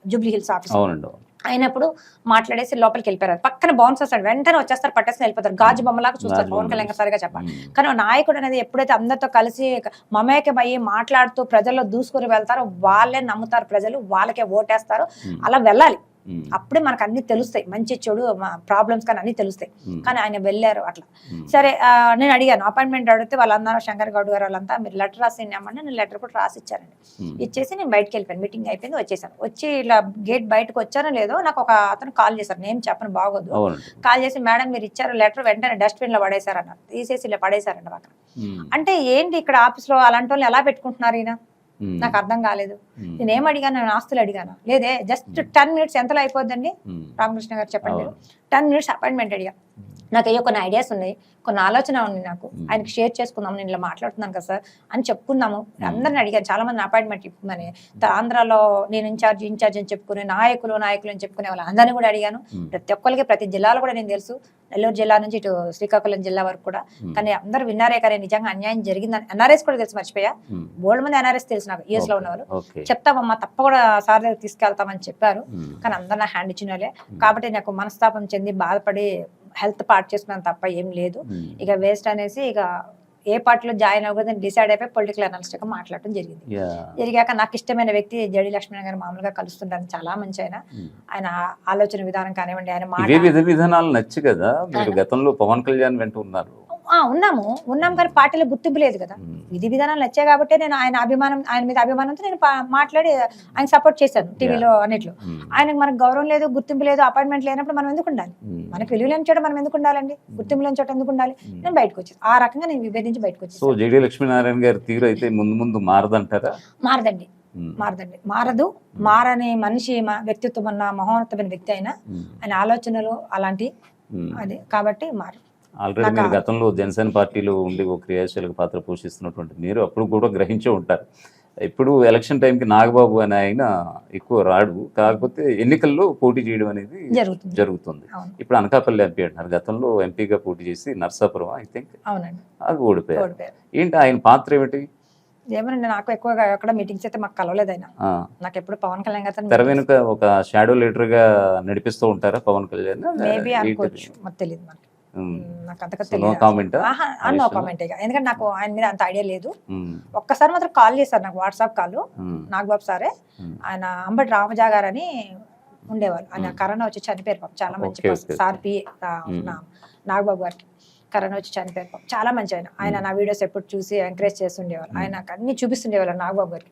జూబ్లీ హిల్స్ ఆఫీస్. అయినప్పుడు మాట్లాడేసి లోపలికి వెళ్ళిపోయారు. పక్కన బౌన్సర్స్ అండి, వెంటనే వచ్చేస్తారు, పట్టేసి వెళ్ళిపోతారు, గాజు బొమ్మలాగా చూస్తారు పవన్ కళ్యాణ్ గారు. సరిగా చెప్పాలి కానీ నాయకుడు అనేది ఎప్పుడైతే అందరితో కలిసి మమేకమయ్యి మాట్లాడుతూ ప్రజల్లో దూసుకుని వెళ్తారో వాళ్ళే నమ్ముతారు ప్రజలు, వాళ్ళకే ఓటేస్తారు. అలా వెళ్ళాలి, అప్పుడే మనకు అన్ని తెలుస్తాయి, మంచి చెడు ప్రాబ్లమ్స్ కానీ అన్ని తెలుస్తాయి. కానీ ఆయన వెళ్ళారు అట్లా. సరే నేను అడిగాను అపాయింట్మెంట్ అడిగితే వాళ్ళందరూ శంకర్ గౌడ్ గారు వాళ్ళంతా మీరు లెటర్ రాసినామంటే నేను లెటర్ కూడా రాసి ఇచ్చానండి. ఇచ్చేసి నేను బయటకు వెళ్ళిపోయాను, మీటింగ్ అయిపోయింది, వచ్చేసాను. వచ్చి ఇలా గేట్ బయటకు వచ్చానో లేదో నాకు ఒక అతను కాల్ చేశారు, నేను చెప్పను బాగోదు. కాల్ చేసి మేడం మీరు ఇచ్చారు లెటర్, వెంటనే డస్ట్బిన్ లో పడేశారన్నారు, తీసేసి ఇలా పడేశారండి పక్కన. అంటే ఏంటి ఇక్కడ ఆఫీస్ లో అలాంటి వాళ్ళు ఎలా పెట్టుకుంటున్నారు ఈయన? నాకు అర్థం కాలేదు. నేనేం అడిగాను? నేను ఆస్తులు అడిగాను? లేదే, జస్ట్ 10 minutes ఎంతలో అయిపోద్దండి రామకృష్ణ గారు చెప్పండి. 10 minutes అపాయింట్మెంట్ అడిగా. నాకు అయ్యో కొన్ని ఐడియాస్ ఉన్నాయి, కొన్ని ఆలోచన ఉంది, నాకు ఆయనకి షేర్ చేసుకుందాం, నేను ఇలా మాట్లాడుతున్నాను కదా సార్ అని చెప్పుకుందాము. అందరిని అడిగాను, చాలా మంది అపాయింట్మెంట్ ఇవ్వమని. ఆంధ్రాలో నేను ఇన్ఛార్జ్ అని చెప్పుకునే నాయకులు అని చెప్పుకునే వాళ్ళు అందరినీ కూడా అడిగాను. ప్రతి ఒక్కరికి ప్రతి జిల్లాలో కూడా నేను తెలుసు, నెల్లూరు జిల్లా నుంచి ఇటు శ్రీకాకుళం జిల్లా వరకు కూడా. కానీ అందరూ విన్నారే కానీ నిజంగా అన్యాయం జరిగిందని. ఎన్ఆర్ఎస్ కూడా తెలుసు, మర్చిపోయా, బోల్డ్ మంది ఎన్ఆర్ఎస్ తెలుసు నాకు, యూఎస్ లో ఉన్నవాళ్ళు. చెప్తామమ్మా తప్ప కూడా సార్ దగ్గర తీసుకెళ్తామని చెప్పారు. కానీ అందరు నా హ్యాండ్ ఇచ్చిన వాళ్ళే. కాబట్టి నాకు మనస్తాపం చెంది బాధపడి హెల్త్ పార్ట్ చేసుకున్నాను తప్ప ఏం లేదు. ఇక వేస్ట్ అనేసి ఇక ఏ పార్టీలో జాయిన్ అవ్వదని డిసైడ్ అయిపోయి పొలిటికల్ అనలిస్ట్గా మాట్లాడటం జరిగింది. Yeah. జరిగాక నాకు ఇష్టమైన వ్యక్తి జడి లక్ష్మణ్ గారు మామూలుగా కలుస్తుంటాను, చాలా మంచి ఆయన. ఆయన ఆలోచన విధానం కానివ్వండి, ఆయన ఇవే మాట విధి విధానాలు నచ్చి కదా మీరు గతంలో పవన్ కళ్యాణ్ వెంట ఉన్నారు. ఉన్నాం కానీ పార్టీలో గుర్తింపు లేదు కదా. విధి విధానాలు నచ్చాయి కాబట్టి నేను ఆయన మీద అభిమానంతో నేను మాట్లాడి ఆయన సపోర్ట్ చేశాను టీవీలో అన్నిట్లో. ఆయనకు మనకు గౌరవం లేదు, గుర్తింపు లేదు, అపాయింట్మెంట్ లేనప్పుడు మనం ఎందుకు ఉండాలి? మనకు విలువ లేని చోట మనం ఎందుకు ఉండాలండి? గుర్తింపు లేని చోట ఎందుకు ఉండాలి? నేను బయటకు వచ్చేది ఆ రకంగా, నేను విభేదించి బయటకు వచ్చేది. సో జేడీ లక్ష్మీనారాయణ గారి తీరు అయితే ముందు ముందు మారదంటారా? మారదండి, మారదు. మారని మనిషి, వ్యక్తిత్వం ఉన్న మహోన్నతమైన వ్యక్తి అయినా ఆయన ఆలోచనలు అలాంటి అది కాబట్టి మారు. ఆల్రెడీ మీరు గతంలో జనసేన పార్టీలో ఉండి ఒక క్రియాశీలక పాత్ర పోషిస్తున్నటువంటి మీరు అప్పుడు కూడా గ్రహించే ఉంటారు. ఇప్పుడు ఎలక్షన్ టైంకి నాగబాబు అని ఆయన ఎక్కువ రాడు, కాకపోతే ఎన్నికల్లో పోటీ చేయడం అనేది జరుగుతుంది. ఇప్పుడు అనకాపల్లి ఎంపీ అంటున్నారు, గతంలో ఎంపీగా పోటీ చేసి నర్సాపురం ఐ థింక్ అది ఓడిపోయారు. ఏంటి ఆయన పాత్ర ఏమిటి? ఏమనండి, నాకు ఎక్కువగా ఎక్కడ మీటింగ్స్ అయితే మాకు కలవలేదు ఆయన. నాకు ఎప్పుడు పవన్ కళ్యాణ్ గారు తెర వెనుక ఒక షాడో లీడర్ గా నడిపిస్తూ ఉంటారా పవన్ కళ్యాణ్? మేబీ అనుకోవచ్చు, మాకు తెలియదు. మనకి నాకు అంతగా నో కామెంట్. నో కామెంట్ ఇక, ఎందుకంటే నాకు ఆయన మీద అంత ఐడియా లేదు. ఒక్కసారి మాత్రం కాల్ చేశారు నాకు, వాట్సాప్ కాల్, నాగబాబు సారే. ఆయన అంబటి రామజా గారు అని ఉండేవాళ్ళు, ఆయన కరోనా వచ్చి చనిపోయారు. చాలా మంచి సార్ పి నాగబాబు గారికి కరోనా వచ్చి చనిపోయారు. చాలా మంచి ఆయన నా వీడియోస్ ఎప్పుడు చూసి ఎంకరేజ్ చేస్తుండేవాళ్ళు. ఆయన నాకు అన్ని చూపిస్తుండేవాళ్ళు నాగబాబు గారికి.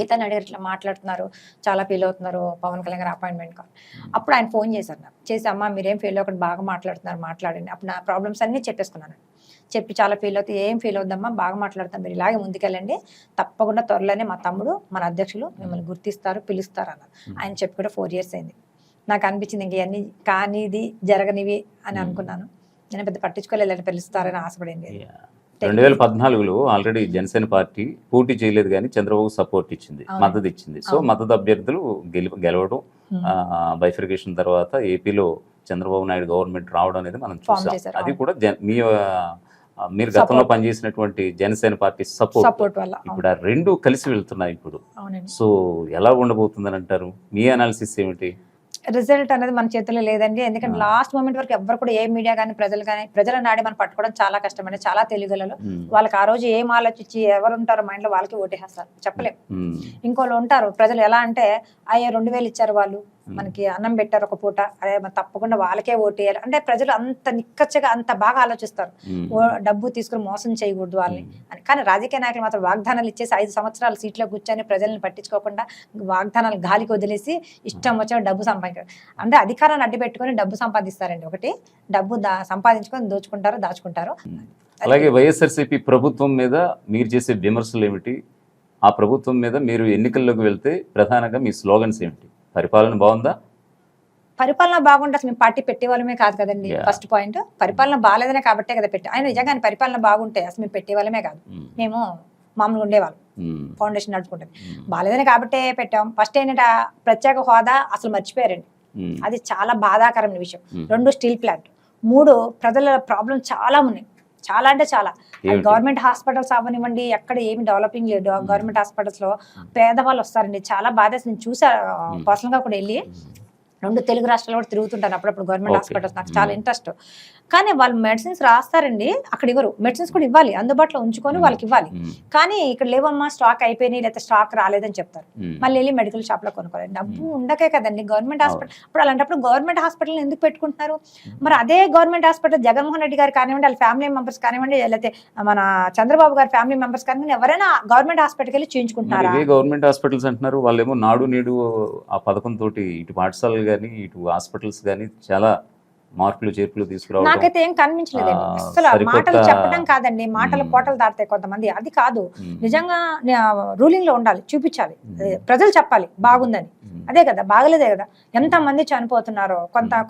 ఇతను అడిగారు, ఇట్లా మాట్లాడుతున్నారు, చాలా ఫీల్ అవుతున్నారు పవన్ కళ్యాణ్ గారు అపాయింట్మెంట్ కాల్. అప్పుడు ఆయన ఫోన్ చేశారు నాకు, చేసి అమ్మ మీరేం ఫీల్ అవ్వకుండా బాగా మాట్లాడుతున్నారు, మాట్లాడండి. అప్పుడు నా ప్రాబ్లమ్స్ అన్నీ చెప్పేసుకున్నాను. చెప్పి చాలా ఫీల్ అవుతుంది, ఏం ఫీల్ అవుద్దమ్మా, బాగా మాట్లాడతాం, మీరు ఇలాగే ముందుకెళ్ళండి, తప్పకుండా త్వరలోనే మా తమ్ముడు మన అధ్యక్షులు మిమ్మల్ని గుర్తిస్తారు, పిలుస్తారు అన్నారు. ఆయన చెప్పి కూడా 4 years అయింది. నాకు అనిపించింది ఇంక ఇవన్నీ కానిది జరగనివి అని అనుకున్నాను. నేను పెద్ద పట్టించుకోలేదు, పిలుస్తారని ఆశపడింది. 2014లో ఆల్రెడీ జనసేన పార్టీ పోటీ చేయలేదు కానీ చంద్రబాబు సపోర్ట్ ఇచ్చింది, మద్దతు ఇచ్చింది. సో మద్దతు అభ్యర్థులు గెలవడం, బైఫర్కేషన్ తర్వాత ఏపీలో చంద్రబాబు నాయుడు గవర్నమెంట్ రావడం అనేది మనం చూసాం. అది కూడా మీరు గతంలో పనిచేసినటువంటి జనసేన పార్టీ సపోర్ట్ వల్ల ఇప్పుడు ఆ రెండు కలిసి వెళ్తున్నాయి ఇప్పుడు. సో ఎలా ఉండబోతుందని అంటారు? మీ అనాలిసిస్ ఏమిటి? రిజల్ట్ అనేది మన చేతుల్లో లేదండి. ఎందుకంటే లాస్ట్ మూమెంట్ వరకు ఎవ్వరు కూడా, ఏ మీడియా కానీ ప్రజల నాడి మనం పట్టుకోవడం చాలా కష్టం అండి. చాలా తెలుగులలో వాళ్ళకి ఆ రోజు ఏం ఆలోచించి ఎవరు ఉంటారో మైండ్ లో వాళ్ళకి ఓటేస్తారు, చెప్పలేం. ఇంకోళ్ళు ఉంటారు ప్రజలు ఎలా అంటే, అయ్యే 2000 ఇచ్చారు వాళ్ళు, మనకి అన్నం పెట్టారు ఒక పూట, అదే తప్పకుండా వాళ్ళకే ఓటేయాలి అంటే ప్రజలు అంత నిక్కచ్చగా అంత బాగా ఆలోచిస్తారు. డబ్బు తీసుకుని మోసం చేయకూడదు వాళ్ళని అని. కానీ రాజకీయ నాయకులు మాత్రం వాగ్దానాలు ఇచ్చేసి 5 సంవత్సరాలు సీట్లో కూర్చొని ప్రజల్ని పట్టించుకోకుండా వాగ్దానాలు గాలికి వదిలేసి ఇష్టం వచ్చిన డబ్బు సంపాదించారు. అంటే అధికారాన్ని అడ్డు పెట్టుకొని డబ్బు సంపాదిస్తారండి. ఒకటి డబ్బు సంపాదించుకొని దోచుకుంటారు, దాచుకుంటారు. అలాగే వైఎస్ఆర్సీపీ ప్రభుత్వం మీద మీరు చేసే విమర్శలు ఏమిటి? ఆ ప్రభుత్వం మీద మీరు ఎన్నికల్లోకి వెళ్తే ప్రధానంగా మీ స్లోగన్స్ ఏమిటి? పరిపాలన బాగుందా? పరిపాలన బాగుంటే అసలు మేము పార్టీ పెట్టే వాళ్ళమే కాదు కదండి. ఫస్ట్ పాయింట్, పరిపాలన బాగాలేదనే కాబట్టే కదా పెట్టి. ఆయన నిజంగా పరిపాలన బాగుంటే అసలు మేము పెట్టే వాళ్ళమే కాదు, మేము మామూలుగా ఉండేవాళ్ళం, ఫౌండేషన్ నడుపుకుంటుంది. బాగాలేదని కాబట్టే పెట్టాం. ఫస్ట్ ఏంటంటే ప్రత్యేక హోదా అసలు మర్చిపోయారండి, అది చాలా బాధాకరమైన విషయం. 2 స్టీల్ ప్లాంట్, 3 ప్రజల ప్రాబ్లం చాలా ఉన్నాయి, చాలా అంటే చాలా. గవర్నమెంట్ హాస్పిటల్స్ అవ్వనివ్వండి, ఎక్కడ ఏమి డెవలపింగ్ లేదు. గవర్నమెంట్ హాస్పిటల్స్ లో పేదవాళ్ళు వస్తారండి, చాలా బాధ. నేను చూసా పర్సనల్ గా కూడా వెళ్ళి 2 తెలుగు రాష్ట్రాలు కూడా తిరుగుతుంటాను అప్పుడప్పుడు గవర్నమెంట్ హాస్పిటల్స్, నాకు చాలా ఇంట్రెస్ట్. కానీ వాళ్ళు మెడిసిన్స్ రాస్తారండి, అక్కడ ఇవ్వరు. మెడిసిన్స్ కూడా ఇవ్వాలి, అందుబాటులో ఉంచుకొని వాళ్ళకి ఇవ్వాలి. కానీ ఇక్కడ లేవమ్మా, స్టాక్ అయిపోయినాయి, లేకపోతే స్టాక్ రాలేదని చెప్తారు. మళ్ళీ వెళ్ళి మెడికల్ షాప్ లో కొనుక్కోవాలి. డబ్బు ఉండకే కదండి గవర్నమెంట్ హాస్పిటల్. ఇప్పుడు అలాంటప్పుడు గవర్నమెంట్ హాస్పిటల్ ఎందుకు పెట్టుకుంటున్నారు? మరి అదే గవర్నమెంట్ హాస్పిటల్ జగన్మోహన్ రెడ్డి గారు కానివ్వండి, వాళ్ళ ఫ్యామిలీ మెంబర్స్ కానివ్వండి, లేకపోతే మన చంద్రబాబు గారి ఫ్యామిలీ మెంబర్స్ కానివ్వండి, ఎవరైనా గవర్నమెంట్ హాస్పిటల్కి వెళ్ళి చేయించుకుంటున్నారా? గవర్నమెంట్ హాస్పిటల్స్ అంటున్నారు, వాళ్ళేమో నాడు నేడు ఆ పథకం తోటి ఇటు పాఠశాలలు కానీ ఇటు హాస్పిటల్స్ కానీ చాలా మార్పులు చేర్పులు తీసుకురావడం నాకైతే ఏం కనిపించలేదండి. అసలు మాటలు చెప్పడం కాదండి, మాటలు కోటలు దాటుతాయి కొంతమంది, అది కాదు. నిజంగా రూలింగ్ లో ఉండాలి, చూపించాలి, ప్రజలు చెప్పాలి బాగుందని. అదే కదా, బాగలేదే కదా. ఎంత మంది చనిపోతున్నారో.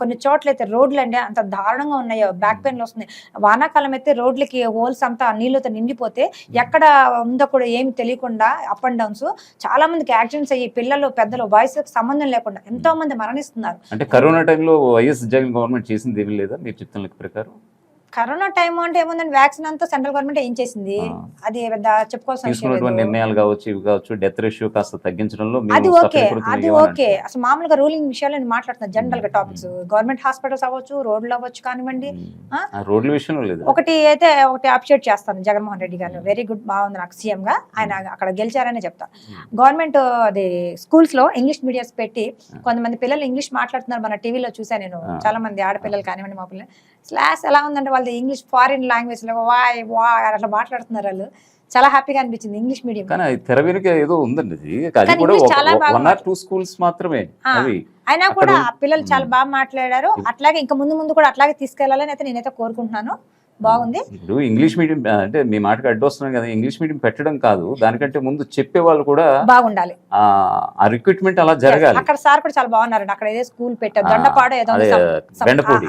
కొన్ని చోట్ల అయితే రోడ్లు అండి అంత దారుణంగా ఉన్నాయో, బ్యాక్ పెయిన్లు వస్తున్నాయి. వానాకాలం అయితే రోడ్లకి హోల్స్ అంతా నీళ్ళతో నిండిపోతే ఎక్కడ ఉందో కూడా ఏమి తెలియకుండా అప్ అండ్ డౌన్స్, చాలా మందికి యాక్సిడెంట్స్ అయ్యి పిల్లలు పెద్దలు వయసుకు సంబంధం లేకుండా ఎంతో మంది మరణిస్తున్నారు. అంటే కరోనా టైంలో వైఎస్ జగన్ గవర్నమెంట్ చేసింది ఏమీ లేదా మీరు చెప్తున్న లెక్క ప్రకారం? కరోనా టైం అంటే ఏముందండి, వ్యాక్సిన్ అంతా సెంట్రల్ గవర్నమెంట్ ఏం చేసింది, అది పెద్ద చెప్పుకోవాల్సిన విషయం తీసుకున్నటువంటి లేదు. నిర్ణయాలు కావచ్చు, ఇవి కావచ్చు, డెత్ రేషియో కాస్త తగ్గించడంలో మేము అది ఓకే, సఫలీకృతం అది అయ్యామని ఓకే. అంటున్నారు. అసలు మామూలుగా రూలింగ్ విషయాలు నేను మాట్లాడుతున్నాను, జనరల్ గా టాపిక్స్, గవర్నమెంట్ హాస్పిటల్స్ అవ్వచ్చు, రోడ్లు అవ్వచ్చు కానివ్వండి. ఆ రోడ్ల విషయంలో లేదు. ఒకటి అయితే ఒకటి అప్రిషియేట్ చేస్తాను జగన్మోహన్ రెడ్డి గారు, వెరీ గుడ్, బాగుంది నాకు సీఎం గా ఆయన అక్కడ గెలిచారనే చెప్తా. గవర్నమెంట్ అది స్కూల్స్ లో ఇంగ్లీష్ మీడియంస్ పెట్టి కొంతమంది పిల్లలు ఇంగ్లీష్ మాట్లాడుతున్నారు, మన టీవీలో చూసాను నేను, చాలా మంది ఆడపిల్లలు కానివ్వండి మా పిల్లలు. స్లాస్ ఎలా ఉందంటే వాళ్ళది ఇంగ్లీష్ ఫారిన్ లాంగ్వేజ్ లో వాయ్ వాయ్ అట్లా మాట్లాడుతున్నారు వాళ్ళు, చాలా హ్యాపీగా అనిపించింది ఇంగ్లీష్ మీడియం. కానీ అది తెర వెనుక ఏదో ఉందండి, అది కానీ కూడా ఇంగ్లీష్ చాలా బాగా 1 or 2 స్కూల్స్ మాత్రమే అవి. అయినా కూడా ఆ పిల్లలు చాలా బాగా మాట్లాడారు, అట్లాగే ఇంకా ముందు ముందు కూడా అట్లాగే తీసుకెళ్లాలని అయితే నేనైతే కోరుకుంటున్నాను. బాగుంది. ఇప్పుడు ఇంగ్లీష్ మీడియం అంటే మీ మాటకి అడ్డు వస్తున్నాం కదా, ఇంగ్లీష్ మీడియం పెట్టడం కాదు, దానికంటే ముందు చెప్పే వాళ్ళు కూడా బాగుండాలి, ఆ రిక్రూట్మెంట్ అలా జరగాలి. అక్కడ సార్ కూడా చాలా బాగున్నారు, అక్కడ ఏదో స్కూల్ పెట్టారు, దొండపాడు ఏదో బెండపూడి.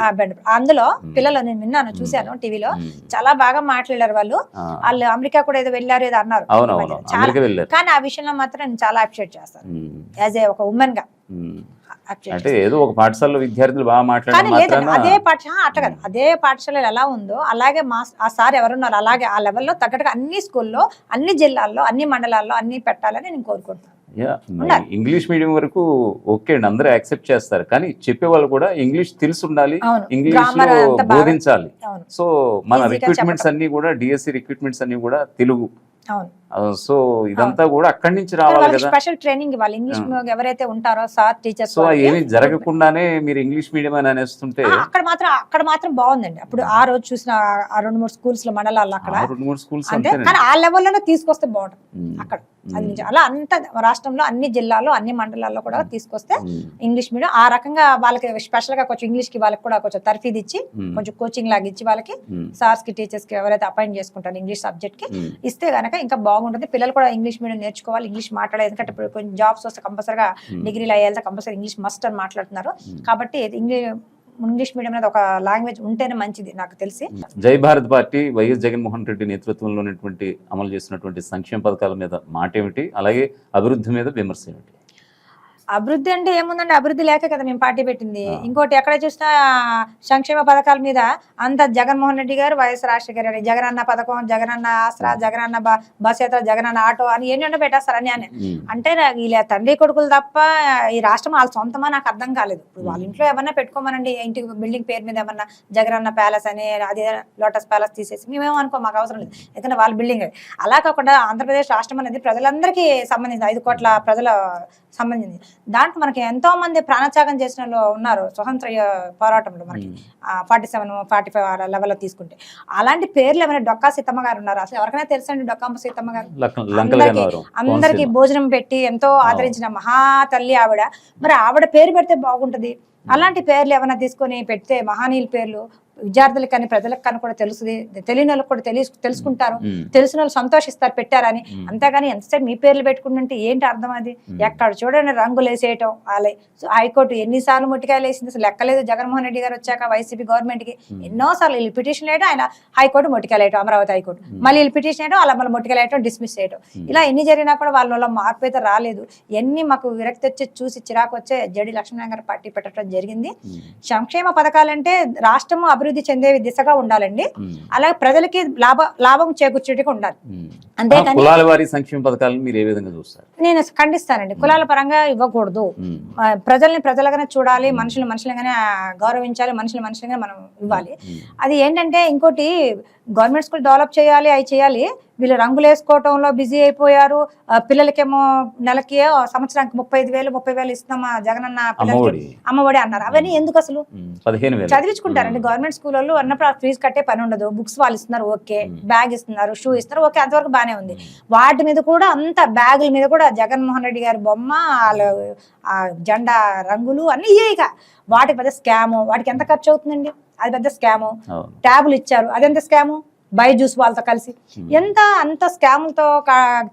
అందులో పిల్లలు నేను విన్నాను, చూశాను టీవీలో, చాలా బాగా మాట్లాడారు వాళ్ళు. వాళ్ళు అమెరికా కూడా ఏదో వెళ్ళారు ఏదో అన్నారు, అవునవును, అమెరికా వెళ్ళారు. కానీ ఆ విషయంలో మాత్రం నేను చాలా అప్రిషియేట్ చేస్తాను యాజ్ ఏ ఒక ఉమెన్ గా. అంటే ఏదో ఒక పాఠశాలలో విద్యార్థులు బాగా కానీ మాట్లాడడం లేదండి, మాత్రాన అదే పాఠశాల అట్ట కదా, అదే పాఠశాలలో ఎలా ఉందో అలాగే ఆ సార్ ఎవరున్నారు అలాగే ఆ లెవెల్లో తగ్గట్టుగా అన్ని స్కూల్లో, అన్ని జిల్లాల్లో, అన్ని మండలాల్లో అన్ని పెట్టాలని నేను కోరుకుంటున్నాను. ఇంగ్లీష్ మీడియం వరకు ఓకే అండి, అందరూ యాక్సెప్ట్ చేస్తారు, కానీ చెప్పే వాళ్ళు కూడా ఇంగ్లీష్ తెలిసి ఉండాలి, ఇంగ్లీష్ లో బోధించాలి. సో మన రిక్రూట్మెంట్స్ అన్ని కూడా డిఎస్సి రిక్రూట్మెంట్స్ అన్ని కూడా తెలుగు. సో ఇదంతా కూడా అక్కడి నుంచి రావాలి కదా, స్పెషల్ ట్రైనింగ్ ఇవ్వాలి ఇంగ్లీష్ ఎవరైతే ఉంటారో సార్ టీచర్స్. సో ఏమి జరగకుండానే మీరు ఇంగ్లీష్ మీడియం అని అనేస్తుంటే అక్కడ మాత్రం బాగుందండి. అప్పుడు ఆ రోజు చూసిన ఆ 2-3 స్కూల్స్ లో మండలాల్లో అక్కడ 2-3 స్కూల్స్ అంతే, కానీ ఆ లెవెల్లోనే తీసుకొస్తే బాగుంటుంది అక్కడ. అది అలా అంత రాష్ట్రంలో అన్ని జిల్లాల్లో అన్ని మండలాల్లో కూడా తీసుకొస్తే ఇంగ్లీష్ మీడియం ఆ రకంగా వాళ్ళకి స్పెషల్ గా కొంచెం ఇంగ్లీష్ కి వాళ్ళకి కూడా కొంచెం తర్ఫీదు ఇచ్చి కొంచెం కోచింగ్ లాగా ఇచ్చి వాళ్ళకి సార్స్ కి టీచర్స్ కి ఎవరైతే అపాయింట్ చేసుకుంటారు ఇంగ్లీష్ సబ్జెక్ట్ కి ఇస్తే గనక ఇంకా బాగుంటుంది. పిల్లలు కూడా ఇంగ్లీష్ మీడియం నేర్చుకోవాలి, ఇంగ్లీష్ మాట్లాడేది. ఎందుకంటే ఇప్పుడు కొంచెం జాబ్స్ వస్తే కంపల్సరిగా డిగ్రీలు అయ్యేది కంపల్సరీ ఇంగ్లీష్ మస్ట్ అని మాట్లాడుతున్నారు. కాబట్టి ఇంగ్లీష్ మీడియం అనేది ఒక లాంగ్వేజ్ ఉంటేనే మంచిది నాకు తెలిసి. జై భారత్ పార్టీ వైఎస్ జగన్మోహన్ రెడ్డి నేతృత్వంలో అమలు చేసినటువంటి సంక్షేమ పథకాల మీద మాట ఏమిటి, అలాగే అభివృద్ధి మీద విమర్శ ఏమిటి? అభివృద్ధి అంటే ఏముందండి, అభివృద్ధి లేక కదా మేము పార్టీ పెట్టింది. ఇంకోటి ఎక్కడ చూసినా సంక్షేమ పథకాల మీద అంత జగన్మోహన్ రెడ్డి గారు, వైఎస్ రాజశేఖర రెడ్డి, జగనన్న పథకం, జగనన్న ఆసరా, జగనన్న బస్ యాత్ర, జగనన్న ఆటో అని ఏంటంటే పెట్టేస్తారు అని అంటే ఇలా తండ్రి కొడుకులు తప్ప ఈ రాష్ట్రం వాళ్ళ సొంతమా నాకు అర్థం కాలేదు. ఇప్పుడు వాళ్ళ ఇంట్లో ఏమన్నా పెట్టుకోమనండి, ఇంటి బిల్డింగ్ పేరు మీద ఏమన్నా జగనన్న ప్యాలెస్ అని అదే లోటస్ ప్యాలెస్ తీసేసి మేమేమో అనుకో, మాకు అవసరం లేదు, ఎందుకంటే వాళ్ళ బిల్డింగ్. అలా కాకుండా ఆంధ్రప్రదేశ్ రాష్ట్రం అనేది ప్రజలందరికీ సంబంధించి 5 కోట్ల ప్రజల సంబంధించి దాంట్లో మనకి ఎంతో మంది ప్రాణత్యాగం చేసిన వాళ్ళు ఉన్నారు స్వతంత్ర పోరాటంలో. మనకి 47, 45 లెవెల్లో తీసుకుంటే అలాంటి పేర్లు ఏమైనా డొక్కా సీతమ్మ గారు ఉన్నారు? అసలు ఎవరికైనా తెలుసండి డొక్కా సీతమ్మ గారు? అందరికి భోజనం పెట్టి ఎంతో ఆదరించిన మహా తల్లి ఆవిడ. మరి ఆవిడ పేరు పెడితే బాగుంటది. అలాంటి పేర్లు ఏమైనా తీసుకొని పెడితే మహానీయుల పేర్లు విద్యార్థులకు కానీ ప్రజలకు కానీ కూడా తెలుస్తుంది, తెలియని వాళ్ళకి కూడా తెలుసుకుంటారు, తెలిసిన వాళ్ళు సంతోషిస్తారు పెట్టారని. అంతేగాని ఎంతసేపు మీ పేర్లు పెట్టుకుంటుంటే ఏంటి అర్థం? అది ఎక్కడ చూడండి రంగులు వేసేయటం. అలాగే హైకోర్టు ఎన్నిసార్లు మొట్టికాయలు వేసింది అసలు లెక్కలేదు. జగన్మోహన్ రెడ్డి గారు వచ్చాక వైసీపీ గవర్నమెంట్ కి ఎన్నోసార్లు వీళ్ళు పిటిషన్ వేయడం, ఆయన హైకోర్టు మొట్టికాయలు వేయటం, అమరావతి హైకోర్టు మళ్ళీ వీళ్ళు పిటిషన్ వేయడం, అలా మళ్ళీ మొట్టికాయలు వేయటం, డిస్మిస్ చేయడం. ఇలా ఎన్ని జరిగినా కూడా వాళ్ళ మార్పు అయితే రాలేదు. ఎన్ని మాకు విరక్తి వచ్చి చూసి చిరాకు వచ్చే జడి లక్ష్మీనారాయణ గారు పార్టీ పెట్టడం జరిగింది. సంక్షేమ పథకాలంటే రాష్ట్రము అభివృద్ధి చెందే దిశగా ఉండాలండి, అలాగే ప్రజలకి లాభం చేకూర్చేట్టుగా ఉండాలి. అంతేగాని కులాల వారి సంక్షేమ పథకాలను మీరు ఏ విధంగా చూస్తారు? నేను ఖండిస్తానండి. కులాల పరంగా ఇవ్వకూడదు. ప్రజల్ని ప్రజలుగానే చూడాలి, మనుషులుగానే గౌరవించాలి, మనుషులుగానే మనం ఇవ్వాలి. అది ఏంటంటే ఇంకోటి గవర్నమెంట్ స్కూల్ డెవలప్ చేయాలి, అవి చేయాలి. వీళ్ళు రంగులు వేసుకోవటంలో బిజీ అయిపోయారు. పిల్లలకేమో నెలకి సంవత్సరానికి 35,000 ఇస్తున్నామా జగనన్న పిల్లలకి అమ్మఒడి అన్నారు. అవన్నీ ఎందుకు అసలు? 15,000 చదివించుకుంటారండి గవర్నమెంట్ స్కూల్లో అన్నప్పుడు ఫీజు కట్టే పని ఉండదు. బుక్స్ వాళ్ళు ఇస్తున్నారు, ఓకే, బ్యాగ్ ఇస్తున్నారు, షూ ఇస్తున్నారు, ఓకే, అంతవరకు బాగానే ఉంది. వాటి మీద కూడా అంత బ్యాగుల మీద కూడా జగన్మోహన్ రెడ్డి గారి బొమ్మ, ఆ జెండా రంగులు అన్ని ఇక వాటికి పెద్ద స్కాము. వాటికి ఎంత ఖర్చు అవుతుందండి? అది పెద్ద స్కాము. ట్యాబులు ఇచ్చారు, అదెంత స్కాము? బైజూస్ వాళ్ళతో కలిసి అంత స్కాములతో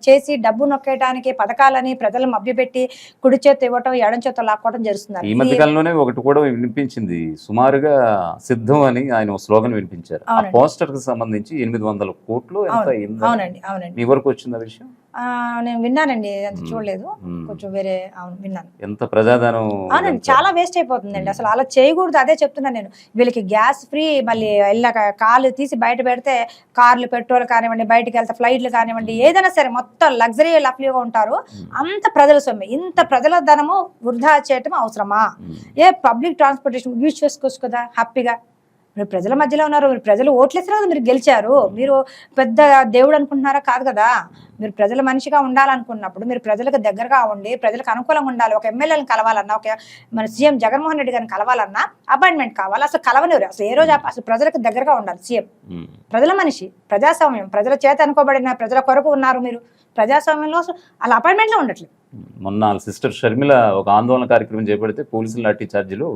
చేసి డబ్బు నొక్కేయడానికి పథకాలని ప్రజలు మభ్యపెట్టి కుడి చేతి ఇవ్వటం, ఎడం చేత లాక్కోవడం జరుగుతున్నారు. ఈ మధ్య కాలంలోనే ఒకటి కూడా వినిపించింది, సుమారుగా సిద్ధం అని ఆయన స్లోగన్ వినిపించారు. ఆ పోస్టర్ కి సంబంధించి 800 కోట్లు ఎంత? అవునండి. మీ వరకు వచ్చింది విషయం? నేను విన్నానండి, అంత చూడలేదు, కొంచెం వేరే. అవును, విన్నాను. ఎంత ప్రజాధనం అవునండి, చాలా వేస్ట్ అయిపోతుందండి. అసలు అలా చేయకూడదు, అదే చెప్తున్నాను నేను. వీళ్ళకి గ్యాస్ ఫ్రీ, మళ్ళీ వెళ్ళాక కాలు తీసి బయట పెడితే కార్లు పెట్రోల్ కానివ్వండి, బయటకు వెళ్తే ఫ్లైట్లు కానివ్వండి, ఏదైనా సరే మొత్తం లగ్జరీ లఫ్లీగా ఉంటారు. అంత ప్రజల సొమ్మె, ఇంత ప్రజల ధనము వృధా చేయటం అవసరమా? పబ్లిక్ ట్రాన్స్పోర్టేషన్ యూజ్ చేసుకోవచ్చు కదా హ్యాపీగా. మీరు ప్రజల మధ్యలో ఉన్నారు, మీరు ప్రజలు ఓట్లేసిన కదా మీరు గెలిచారు. మీరు పెద్ద దేవుడు అనుకుంటున్నారా? కాదు కదా. మీరు ప్రజల మనిషిగా ఉండాలనుకున్నప్పుడు మీరు ప్రజలకు దగ్గరగా ఉండి ప్రజలకు అనుకూలంగా ఉండాలి. ఒక ఎమ్మెల్యేని కలవాలన్నా, ఒక మన సీఎం జగన్మోహన్ రెడ్డి గారిని కలవాలన్నా అపాయింట్మెంట్ కావాలి. అసలు కలవనివ్వరు. అసలు ఏ రోజు అసలు ప్రజలకు దగ్గరగా ఉండాలి సీఎం. ప్రజల మనిషి, ప్రజాస్వామ్యం, ప్రజల చేత అనుకోబడిన ప్రజల కొరకు ఉన్నారు మీరు. ప్రజాస్వామ్యంలో అలా అపాయింట్మెంట్లో ఉండట్లేదు. మొన్న సిస్టర్ షర్మిల ఒక ఆందోళన కార్యక్రమం చేపడితే పోలీసులు లాఠీ చార్జీలు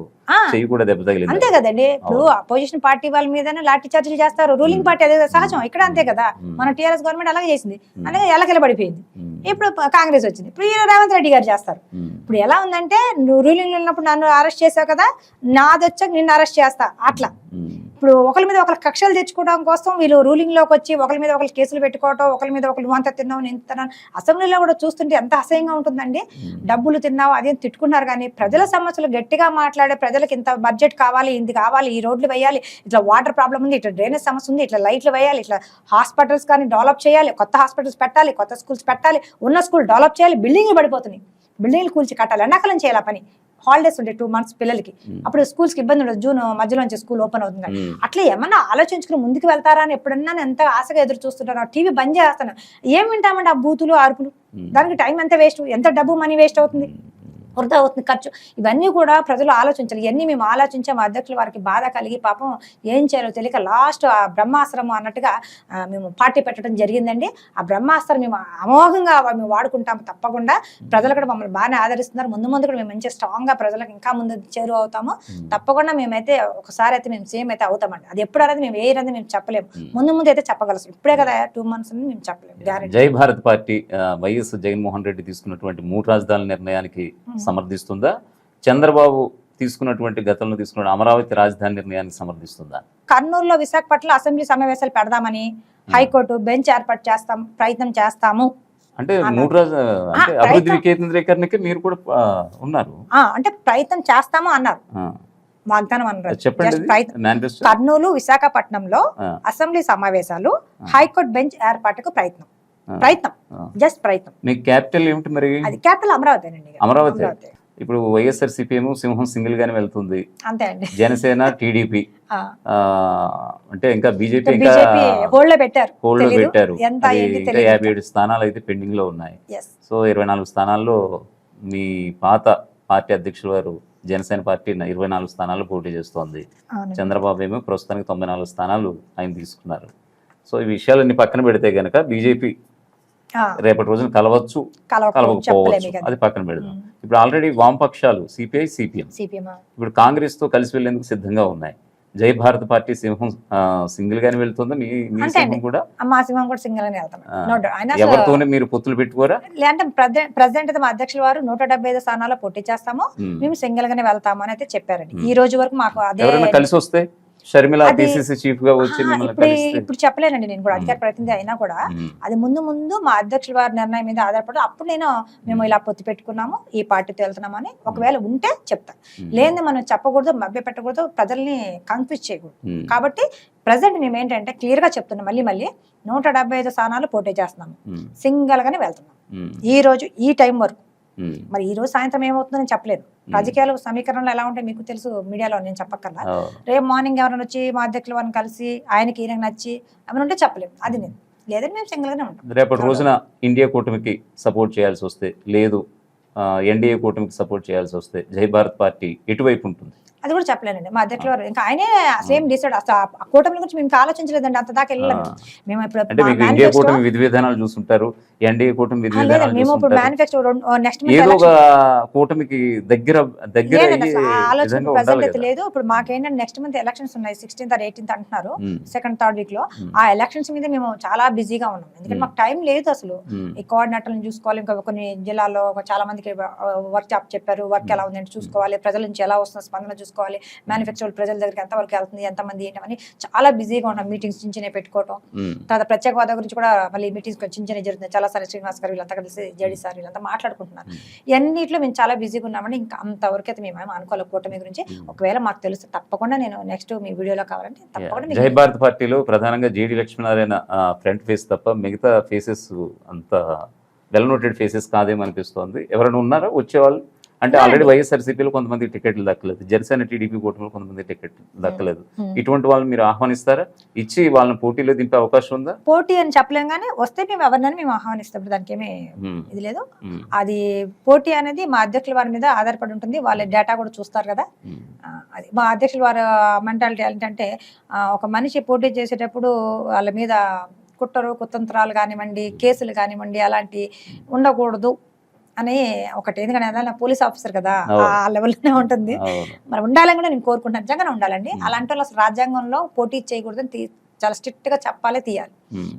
చెయ్యి కూడా దెబ్బ తగిలింది. అంతే కదండి. ఇప్పుడు అపోజిషన్ పార్టీ వాళ్ళ మీదనే లాఠీ చార్జీలు చేస్తారు. రూలింగ్ పార్టీ అదే సహజం. ఇక్కడ అంతే కదా. మన టీఆర్ఎస్ గవర్నమెంట్ అలాగే చేసింది, అలాగే ఎలకెల పడిపోయింది. ఇప్పుడు కాంగ్రెస్ వచ్చింది, ఇప్పుడు రేవంత్ రెడ్డి గారు చేస్తారు. ఇప్పుడు ఎలా ఉందంటే, నువ్వు రూలింగ్ ఉన్నప్పుడు నన్ను అరెస్ట్ చేసావు కదా, నాది వచ్చాక నిన్ను అరెస్ట్ చేస్తా అట్లా. ఇప్పుడు ఒకరి మీద ఒకరి కక్షలు తెచ్చుకోవడం కోసం వీళ్ళు రూలింగ్ లోకి వచ్చి ఒకరి మీద ఒకరు కేసులు పెట్టుకోవటం, ఒకరి మీద ఒకరు వంత తిన్నావు నేను తిన్నాను. అసెంబ్లీలో కూడా చూస్తుంటే ఎంత అసహ్యంగా ఉంటుందండి. డబ్బులు తిన్నావు అదేం తిట్టుకున్నారు, కానీ ప్రజల సమస్యలు గట్టిగా మాట్లాడే, ప్రజలకు ఇంత బడ్జెట్ కావాలి, ఇది కావాలి, ఈ రోడ్లు వేయాలి, ఇట్లా వాటర్ ప్రాబ్లం ఉంది, ఇట్లా డ్రైనేజ్ సమస్య ఉంది, ఇట్లా లైట్లు వేయాలి, ఇట్లా హాస్పిటల్స్ కానీ డెవలప్ చేయాలి, కొత్త హాస్పిటల్స్ పెట్టాలి, కొత్త స్కూల్స్ పెట్టాలి, ఉన్న స్కూల్ డెవలప్ చేయాలి, బిల్డింగ్లు పడిపోతున్నాయి, బిల్డింగ్లు కూల్చి కట్టాలి, ఎండాకాలం చేయాలి ఆ పని. హాలిడేస్ ఉంటాయి 2 months పిల్లలకి, అప్పుడు స్కూల్స్కి ఇబ్బంది ఉండదు. జూన్ మధ్యలో నుంచి స్కూల్ ఓపెన్ అవుతుంది. అట్లా ఏమన్నా ఆలోచించుకుని ముందుకు వెళ్తారా అని ఎప్పుడన్నా ఎంత ఆశగా ఎదురు చూస్తుంటాను. టీవీ బంద్ చేస్తాను. ఏం వింటామండి ఆ బూతులు అరుపులు? దానికి టైం ఎంత వేస్ట్, ఎంత డబ్బు మనీ వేస్ట్ అవుతుంది, వృధా అవుతుంది ఖర్చు. ఇవన్నీ కూడా ప్రజలు ఆలోచించాలి. ఇవన్నీ మేము ఆలోచించాము. అధ్యక్షులు వారికి బాధ కలిగి పాపం ఏం చేయాలో తెలియక లాస్ట్ ఆ బ్రహ్మాస్త్రం అన్నట్టుగా మేము పార్టీ పెట్టడం జరిగిందండి. ఆ బ్రహ్మాస్త్రం మేము అమోఘంగా మేము వాడుకుంటాము. తప్పకుండా ప్రజలు కూడా మమ్మల్ని బాగానే ఆదరిస్తున్నారు. ముందు ముందు కూడా మేము మంచిగా స్ట్రాంగ్గా ప్రజలకు ఇంకా ముందు చేరువ అవుతాము. తప్పకుండా మేమైతే ఒకసారి అయితే మేము సేమ్ అయితే అవుతామండి. అది ఎప్పుడు అనేది మేము ఏరని మేము చెప్పలేము. ముందు ముందు అయితే చెప్పగలం. ఇప్పుడే కదా 2 months అని మేము చెప్పలేము గ్యారెంటీ. జై భారత్ పార్టీ వైఎస్ జగన్మోహన్ రెడ్డి తీసుకున్నటువంటి 3 రాజధానుల నిర్ణయానికి సమర్థిస్తుందా? చంద్రబాబు తీసుకున్నటువంటి గతంలో తీసుకున్న అమరావతి రాజధాని నిర్ణయాన్ని సమర్థిస్తుందా? కర్నూలులో విశాఖపట్నంలో అసెంబ్లీ సమావేశాలు పెడదామని హైకోర్టు బెంచ్ ఏర్పాటు చేస్తాం, ప్రయత్నం చేస్తాము. అంటే 3 అంటే అభివృద్ధి వికేంద్రీకరణకి మీరు కూడా ఉన్నారు. అంటే ప్రయత్నం చేస్తాము అన్నారు, వాగ్దానం అన్నారు. చెప్పండి. కర్నూలు విశాఖపట్నంలో అసెంబ్లీ సమావేశాలు, హైకోర్టు బెంచ్ ఏర్పాటుకు ప్రయత్నం, జస్ట్ ప్రయత్నం. మీ క్యాపిటల్ ఏమిటి మరి? అది క్యాపిటల్ అమరావతి అండి. అమరావతి. ఇప్పుడు వైఎస్ఆర్ సిపిఎం సింహం సింగిల్ గానే వెళ్తుంది. అంతే అండి. జనసేన టీడీపీ అంటే ఇంకా బీజేపీ హోల్డ్ లో పెట్టారు. 57 స్థానాలు అయితే పెండింగ్ లో ఉన్నాయి. సో 24 స్థానాల్లో మీ పాత పార్టీ అధ్యక్షుల వారు జనసేన పార్టీ 24 స్థానాలు పోటీ చేస్తోంది. చంద్రబాబు ఏమో ప్రస్తుతానికి 94 స్థానాలు ఆయన తీసుకున్నారు. సో ఈ విషయాలన్నీ పక్కన పెడితే గనక బీజేపీ రేపటి రోజున కలవచ్చు, కలవకపోవచ్చు, అది పక్కన పెడదాం. ఇప్పుడు ఆల్రెడీ వామపక్షాలు సిపిఐ సిపిఎం ఇప్పుడు కాంగ్రెస్ తో కలిసి వెళ్లేందుకు సిద్ధంగా ఉన్నాయి. జై భారత్ పార్టీ సింహం సింగిల్ గానే వెళ్తుందా? మీ సింహం కూడా? మా సింహం కూడా సింగిల్ గానే వెళ్తాం. ఎవరితోనే మీరు పొత్తులు పెట్టుకోరా? లేదంటే ప్రెసిడెంట్ మా అధ్యక్షుల వారు 175 స్థానాల్లో పోటీ చేస్తాము, మేము సింగిల్ గానే వెళ్తాము అని అయితే చెప్పారండి. ఈ రోజు వరకు మాకు అదే కలిసి వస్తే షర్మిల పిసిసి చీఫ్ గా వచ్చి ఇప్పుడు చెప్పలేనండి. నేను కూడా అధికార ప్రతినిధి అయినా కూడా అది ముందు మా అధ్యక్షుల వారి నిర్ణయం మీద ఆధారపడి అప్పుడు మేము ఇలా పొత్తు పెట్టుకున్నాము, ఈ పార్టీతో వెళ్తున్నామని ఒకవేళ ఉంటే చెప్తాను. లేని మనం చెప్పకూడదు, మభ్య పెట్టకూడదు, ప్రజల్ని కన్ఫ్యూజ్ చేయకూడదు. కాబట్టి ప్రజెంట్ మేము ఏంటంటే క్లియర్ గా చెప్తున్నాం, మళ్ళీ 175 స్థానాలు పోటీ చేస్తున్నాము, సింగిల్ గానే వెళ్తున్నాం ఈ రోజు ఈ టైం వరకు. మరి ఈ రోజు సాయంత్రం ఏమవుతుందని చెప్పలేదు. రాజకీయాలు సమీకరణలు ఎలా ఉంటాయి మీకు తెలుసు, మీడియాలో నేను చెప్పక్కర్లా. రేపు మార్నింగ్ ఎవరైనా వచ్చి మా అధ్యక్షుల వారిని కలిసి ఆయనకి ఈయన నచ్చి ఏమైనా ఉంటే చెప్పలేము. అది నేను లేదని మేము సింగిల్ గానే ఉంటాం. రేపటి రోజున ఇండియా కూటమికి సపోర్ట్ చేయాల్సి వస్తే, లేదు ఎన్డీఏ కూటమికి సపోర్ట్ చేయాల్సి వస్తే జై భారత్ పార్టీ ఎటువైపు ఉంటుంది? అది కూడా చెప్పలేనండి. మా అధ్యక్షుల వారు ఇంకా ఆయనే సేమ్ డిసైడ్. అసలు ఆ కూటమి గురించి మేము ఆలోచించలేదండి, అంత దాకా వెళ్ళలేదు మేము. ఇప్పుడు కూటమి విధి విధానాలు చూస్తుంటారు, ఎన్డీఏ కూటమి విధి విధానాలు మేము ఇప్పుడు మేనిఫెస్టో నెక్స్ట్ కూటమికి దగ్గర ఆలోచన ప్రెజెంట్ అయితే లేదు. ఇప్పుడు మాకేంటంటే నెక్స్ట్ మంత్ ఎలక్షన్స్ ఉన్నాయి, 16th or 18th అంటున్నారు, 2nd, 3rd week లో. ఆ ఎలక్షన్స్ మీద మేము చాలా బిజీగా ఉన్నాం, ఎందుకంటే మాకు టైం లేదు అసలు. ఈ కోఆర్డినేటర్లను చూసుకోవాలి, ఇంకా కొన్ని జిల్లాల్లో చాలా మందికి వర్క్ చెప్పారు, వర్క్ ఎలా ఉందంటే చూసుకోవాలి, ప్రజల నుంచి ఎలా వస్తున్న స్పందన చూసుకోవాలి, చేసుకోవాలి, మ్యానుఫ్యాక్చర్ ప్రజల దగ్గరికి ఎంతవరకు వెళ్తుంది, ఎంతమంది ఏంటని చాలా బిజీగా ఉన్నాం. మీటింగ్స్ చిన్న పెట్టుకోవటం, తర్వాత ప్రత్యేక హోదా గురించి కూడా మళ్ళీ మీటింగ్స్ చిన్న జరుగుతుంది. చాలా సార్ శ్రీనివాస్ గారు వీళ్ళంతా కలిసి జేడీ సార్ వీళ్ళంతా మాట్లాడుకుంటున్నారు. ఇవన్నిట్లో మేము చాలా బిజీగా ఉన్నామని ఇంకా అంతవరకు అయితే మేము అనుకోవాలి కూటమి గురించి. ఒకవేళ మాకు తెలుసు తప్పకుండా నేను నెక్స్ట్ మీ వీడియోలో కావాలంటే తప్పకుండా జై భారత్ పార్టీలో ప్రధానంగా జీడి లక్ష్మీనారాయణ ఫ్రంట్ ఫేస్ తప్ప మిగతా ఫేసెస్ అంత వెల్ నోటెడ్ ఫేసెస్ కాదేమో అనిపిస్తోంది. ఎవరైనా ఉన్నారా వచ్చేవాళ్ళు? అంటే ఆల్రెడీ వైఎస్ఆర్సీపీలో కొంతమంది టికెట్లు దక్కలేదు, జనసేన టీడీపీ కూటమిలో కొంతమంది టికెట్లు దక్కలేదు. ఇటువంటి వాళ్ళని మీరు ఆహ్వానిస్తారా? ఇచ్చి వాళ్ళని పోటీలో దింపే అవకాశం ఉందా? పోటీ అని చెప్పలేం కానీ వస్తే మేము ఎవరినైనా మేము ఆహ్వానిస్తాం, దానికి ఏమీ ఇది లేదు. అది పోటీ అనేది మా అధ్యక్షుల వారి మీద ఆధారపడి ఉంటుంది. వాళ్ళ డేటా కూడా చూస్తారు కదా. అది మా అధ్యక్షుల వారి మెంటాలిటీ ఏంటంటే ఒక మనిషి పోటీ చేసేటప్పుడు వాళ్ళ మీద కుతంత్రాలు కానివ్వండి, కేసులు కానివ్వండి అలాంటి ఉండకూడదు అని ఒకటి. ఎందుకంటే అలా పోలీస్ ఆఫీసర్ కదా, ఆ లెవెల్లోనే ఉంటుంది. మరి ఉండాలని కూడా నేను కోరుకుంటున్నాను, నిజంగానే ఉండాలండి. అలాంటి వాళ్ళు అసలు రాజ్యాంగంలో పోటీ చేయకూడదని చాలా స్ట్రిక్ట్ గా చెప్పాలి, తీయాలి.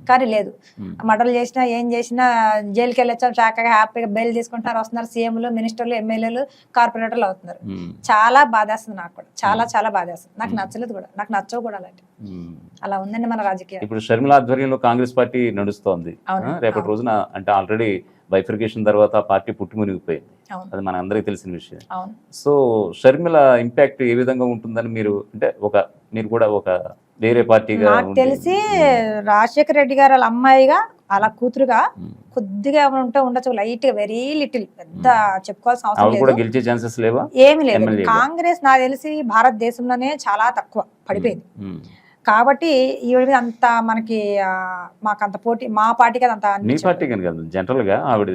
కానీ లేదు, మర్డర్లు చేసినా ఏం చేసినా జైలుకి వెళ్ళొచ్చాం చక్కగా హ్యాపీగా బెయిల్ తీసుకుంటున్నారు, వస్తున్నారు సీఎంలు, మినిస్టర్లు, ఎమ్మెల్యేలు, కార్పొరేటర్లు అవుతున్నారు. చాలా బాధేస్తుంది నాకు కూడా, చాలా చాలా బాధేస్తుంది. నాకు నచ్చలేదు కూడా, నాకు నచ్చవు కూడా అలాంటి. అలా ఉందండి మన రాజకీయం. ఇప్పుడు షర్మిల ఆధ్వర్యంలో కాంగ్రెస్ పార్టీ నడుస్తోంది. రేపటి రోజున అంటే ఆల్రెడీ బైఫర్కేషన్ తర్వాత పార్టీ పుట్టుమునిగిపోయింది, అది మన అందరికీ తెలిసిన విషయం. సో షర్మిల ఇంపాక్ట్ ఏ విధంగా ఉంటుందని మీరు అంటే మీరు కూడా ఒక వేరే పార్టీగా నాకు తెలిసి రాజశేఖర రెడ్డి గారు వాళ్ళ అమ్మాయిగా అలా కూతురుగా కొద్దిగా ఉండొచ్చు, లైట్ గా, వెరీ లిటిల్, పెద్ద చెప్పుకోవాల్సిన అవసరం లేదు. గెలిచే ఛాన్సెస్ లేవా? ఏమి లేదు. కాంగ్రెస్ నాకు తెలిసి భారతదేశంలోనే చాలా తక్కువ పడిపోయింది. కాబట్టి ఈవిడ మీద అంత మాకంత పోటీ మా పార్టీకి అంత జనరల్ గా ఆవిడ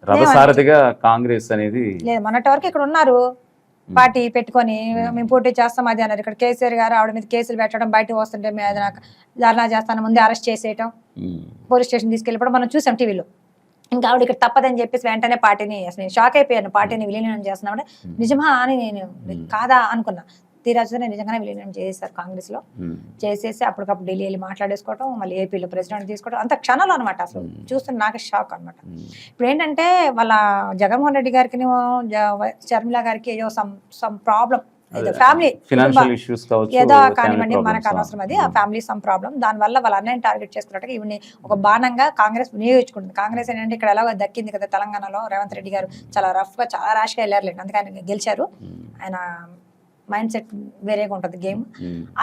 రథసారథిగా కాంగ్రెస్ అనేది లేదు. మొన్నటి వరకు ఇక్కడ ఉన్నారు పార్టీ పెట్టుకొని మేము పోటీ చేస్తాం అది అన్నారు. ఇక్కడ కేసీఆర్ గారు ఆవిడ మీద కేసులు పెట్టడం, బయటకు వస్తుంటే ధర్నా చేస్తాను ముందే అరెస్ట్ చేసేయటం, పోలీస్ స్టేషన్ తీసుకెళ్ళిపోవడం మనం చూసాం టీవీలో. ఇంకా ఆవిడ ఇక్కడ తప్పదని చెప్పేసి వెంటనే పార్టీని, అసలు నేను షాక్ అయిపోయాను, పార్టీని విలీనం చేస్తున్నామంటే నిజమా అని నేను కాదా అనుకున్నా. తీరాజునే నిజంగానే విలీనం చేసేసారు కాంగ్రెస్ లో. చేసేసి అప్పటికప్పుడు ఢిల్లీ వెళ్ళి మాట్లాడేసుకోవడం, మళ్ళీ ఏపీలో ప్రెసిడెంట్ తీసుకోవడం, అంత క్షణాలు అనమాట. అసలు చూస్తున్న నాకు షాక్ అనమాట. ఇప్పుడు ఏంటంటే వాళ్ళ జగన్మోహన్ రెడ్డి గారికి షర్మిల గారికి ఏదో సమ్ ప్రాబ్లం, ఫ్యామిలీ ఏదో కానివ్వండి, మనకు అనవసరం అది. ఆ ఫ్యామిలీ సమ్ ప్రాబ్లం, దాని వల్ల వాళ్ళ అన్నయ్యని టార్గెట్ చేసుకున్నట్టుగా ఇవన్నీ ఒక బాణంగా కాంగ్రెస్ వినియోగించుకుంటుంది. కాంగ్రెస్ ఏంటంటే ఇక్కడ ఎలాగో దక్కింది కదా తెలంగాణలో, రేవంత్ రెడ్డి గారు చాలా రఫ్ గా చాలా ర్యాష్ గా వెళ్ళారులేండి, అందుకే ఆయన గెలిచారు. ఆయన మైండ్ సెట్ వేరేగా ఉంటుంది గేమ్.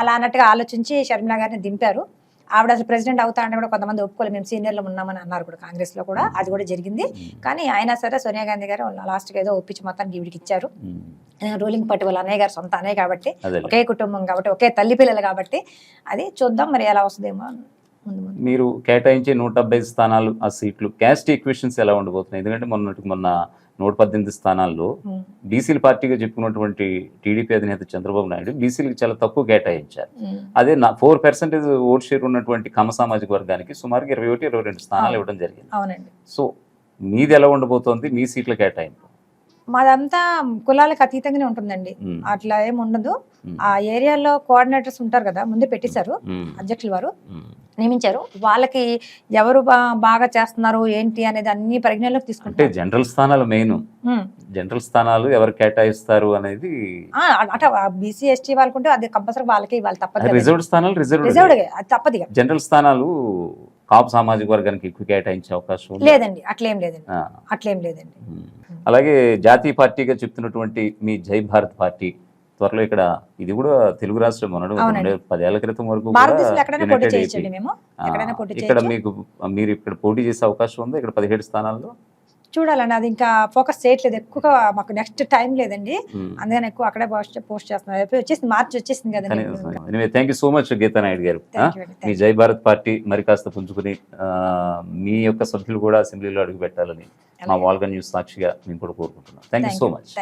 అలా అన్నట్టుగా ఆలోచించి షర్మిల గారిని దింపారు. ఆవిడ అసలు ప్రెసిడెంట్ అవుతా అంటే కూడా కొంతమంది ఒప్పుకోలేదు, మేము సీనియర్లో ఉన్నామని అన్నారు కూడా కాంగ్రెస్ లో కూడా, అది కూడా జరిగింది. కానీ అయినా సరే సోనియా గాంధీ గారు లాస్ట్గా ఏదో ఒప్పించి మొత్తానికి ఈవిడికి ఇచ్చారు. రూలింగ్ పార్టీ వాళ్ళ అన్నయ్య గారు సొంత అన్నయ్య కాబట్టి, ఒకే కుటుంబం కాబట్టి, ఒకే తల్లి పిల్లలు కాబట్టి, అది చూద్దాం మరి ఎలా వస్తుందేమో. మీరు కేటాయించే 170 స్థానాలు ఆ సీట్లు క్యాస్ట్ ఈక్వేషన్స్ ఎలా ఉండబోతున్నాయి? ఎందుకంటే మొన్న 118 స్థానాల్లో బీసీల పార్టీగా చెప్పుకున్నటువంటి టీడీపీ అధినేత చంద్రబాబు నాయుడు బీసీలకు చాలా తక్కువ కేటాయించారు. అదే 4% ఓట్ షేర్ ఉన్నటువంటి కమ సామాజిక వర్గానికి సుమారుగా 21-22 స్థానాలు ఇవ్వడం జరిగింది. సో మీది ఎలా ఉండబోతోంది మీ సీట్ల కేటాయింపు? మాదంతా కులాలకు అతీతంగానే ఉంటుందండి, అట్లా ఏమి ఉండదు. ఆ ఏరియాలో కోఆర్డినేటర్స్ ఉంటారు కదా, ముందే పెట్టేశారు, అధ్యక్షుల వారు నియమించారు. వాళ్ళకి ఎవరు బాగా చేస్తున్నారు ఏంటి అనేది అన్ని పరిజ్ఞానంలోకి తీసుకుంటారు. జనరల్ స్థానాలు మెయిన్, జనరల్ స్థానాలు ఎవరు కేటాయిస్తారు అనేది అట బీసీ ఎస్టీ వాళ్ళకుంటే అది కంపల్సరీ వాళ్ళకి ఇవ్వాలి, తప్పదు. రిజర్వ్డ్ స్థానాలు రిజర్వ్డ్ అది తప్పదు. జనరల్ స్థానాలు కాపు సామాజిక వర్గానికి ఎక్కువ కేటాయించే అవకాశం లేదండి, అట్లేం లేదండి. అలాగే జాతీయ పార్టీగా చెప్తున్నటువంటి మీ జై భారత్ పార్టీ త్వరలో ఇక్కడ, ఇది కూడా తెలుగు రాష్ట్రం 10 ఏళ్ల క్రితం వరకు ఇక్కడ మీరు ఇక్కడ పోటీ చేసే అవకాశం ఉంది ఇక్కడ 17 స్థానాల్లో. చూడాలండి, అది ఇంకా ఫోకస్ చేయట్లేదు ఎక్కువగా, మాకు నెక్స్ట్ టైం లేదండి, అందుకని ఎక్కువ అక్కడే పోస్ట్ చేస్తున్నారు. వచ్చేసింది, మార్చి వచ్చేసింది కదండి. Thank you so much Geeta Naidu garu. మీ జై భారత్ పార్టీ మరి కాస్త పుంజుకుని మీ యొక్క సభ్యులు కూడా అసెంబ్లీలో అడుగు పెట్టాలని మా వాల్గా న్యూస్ సాక్షిగా మేము కూడా కోరుకుంటున్నాం. Thank you so much.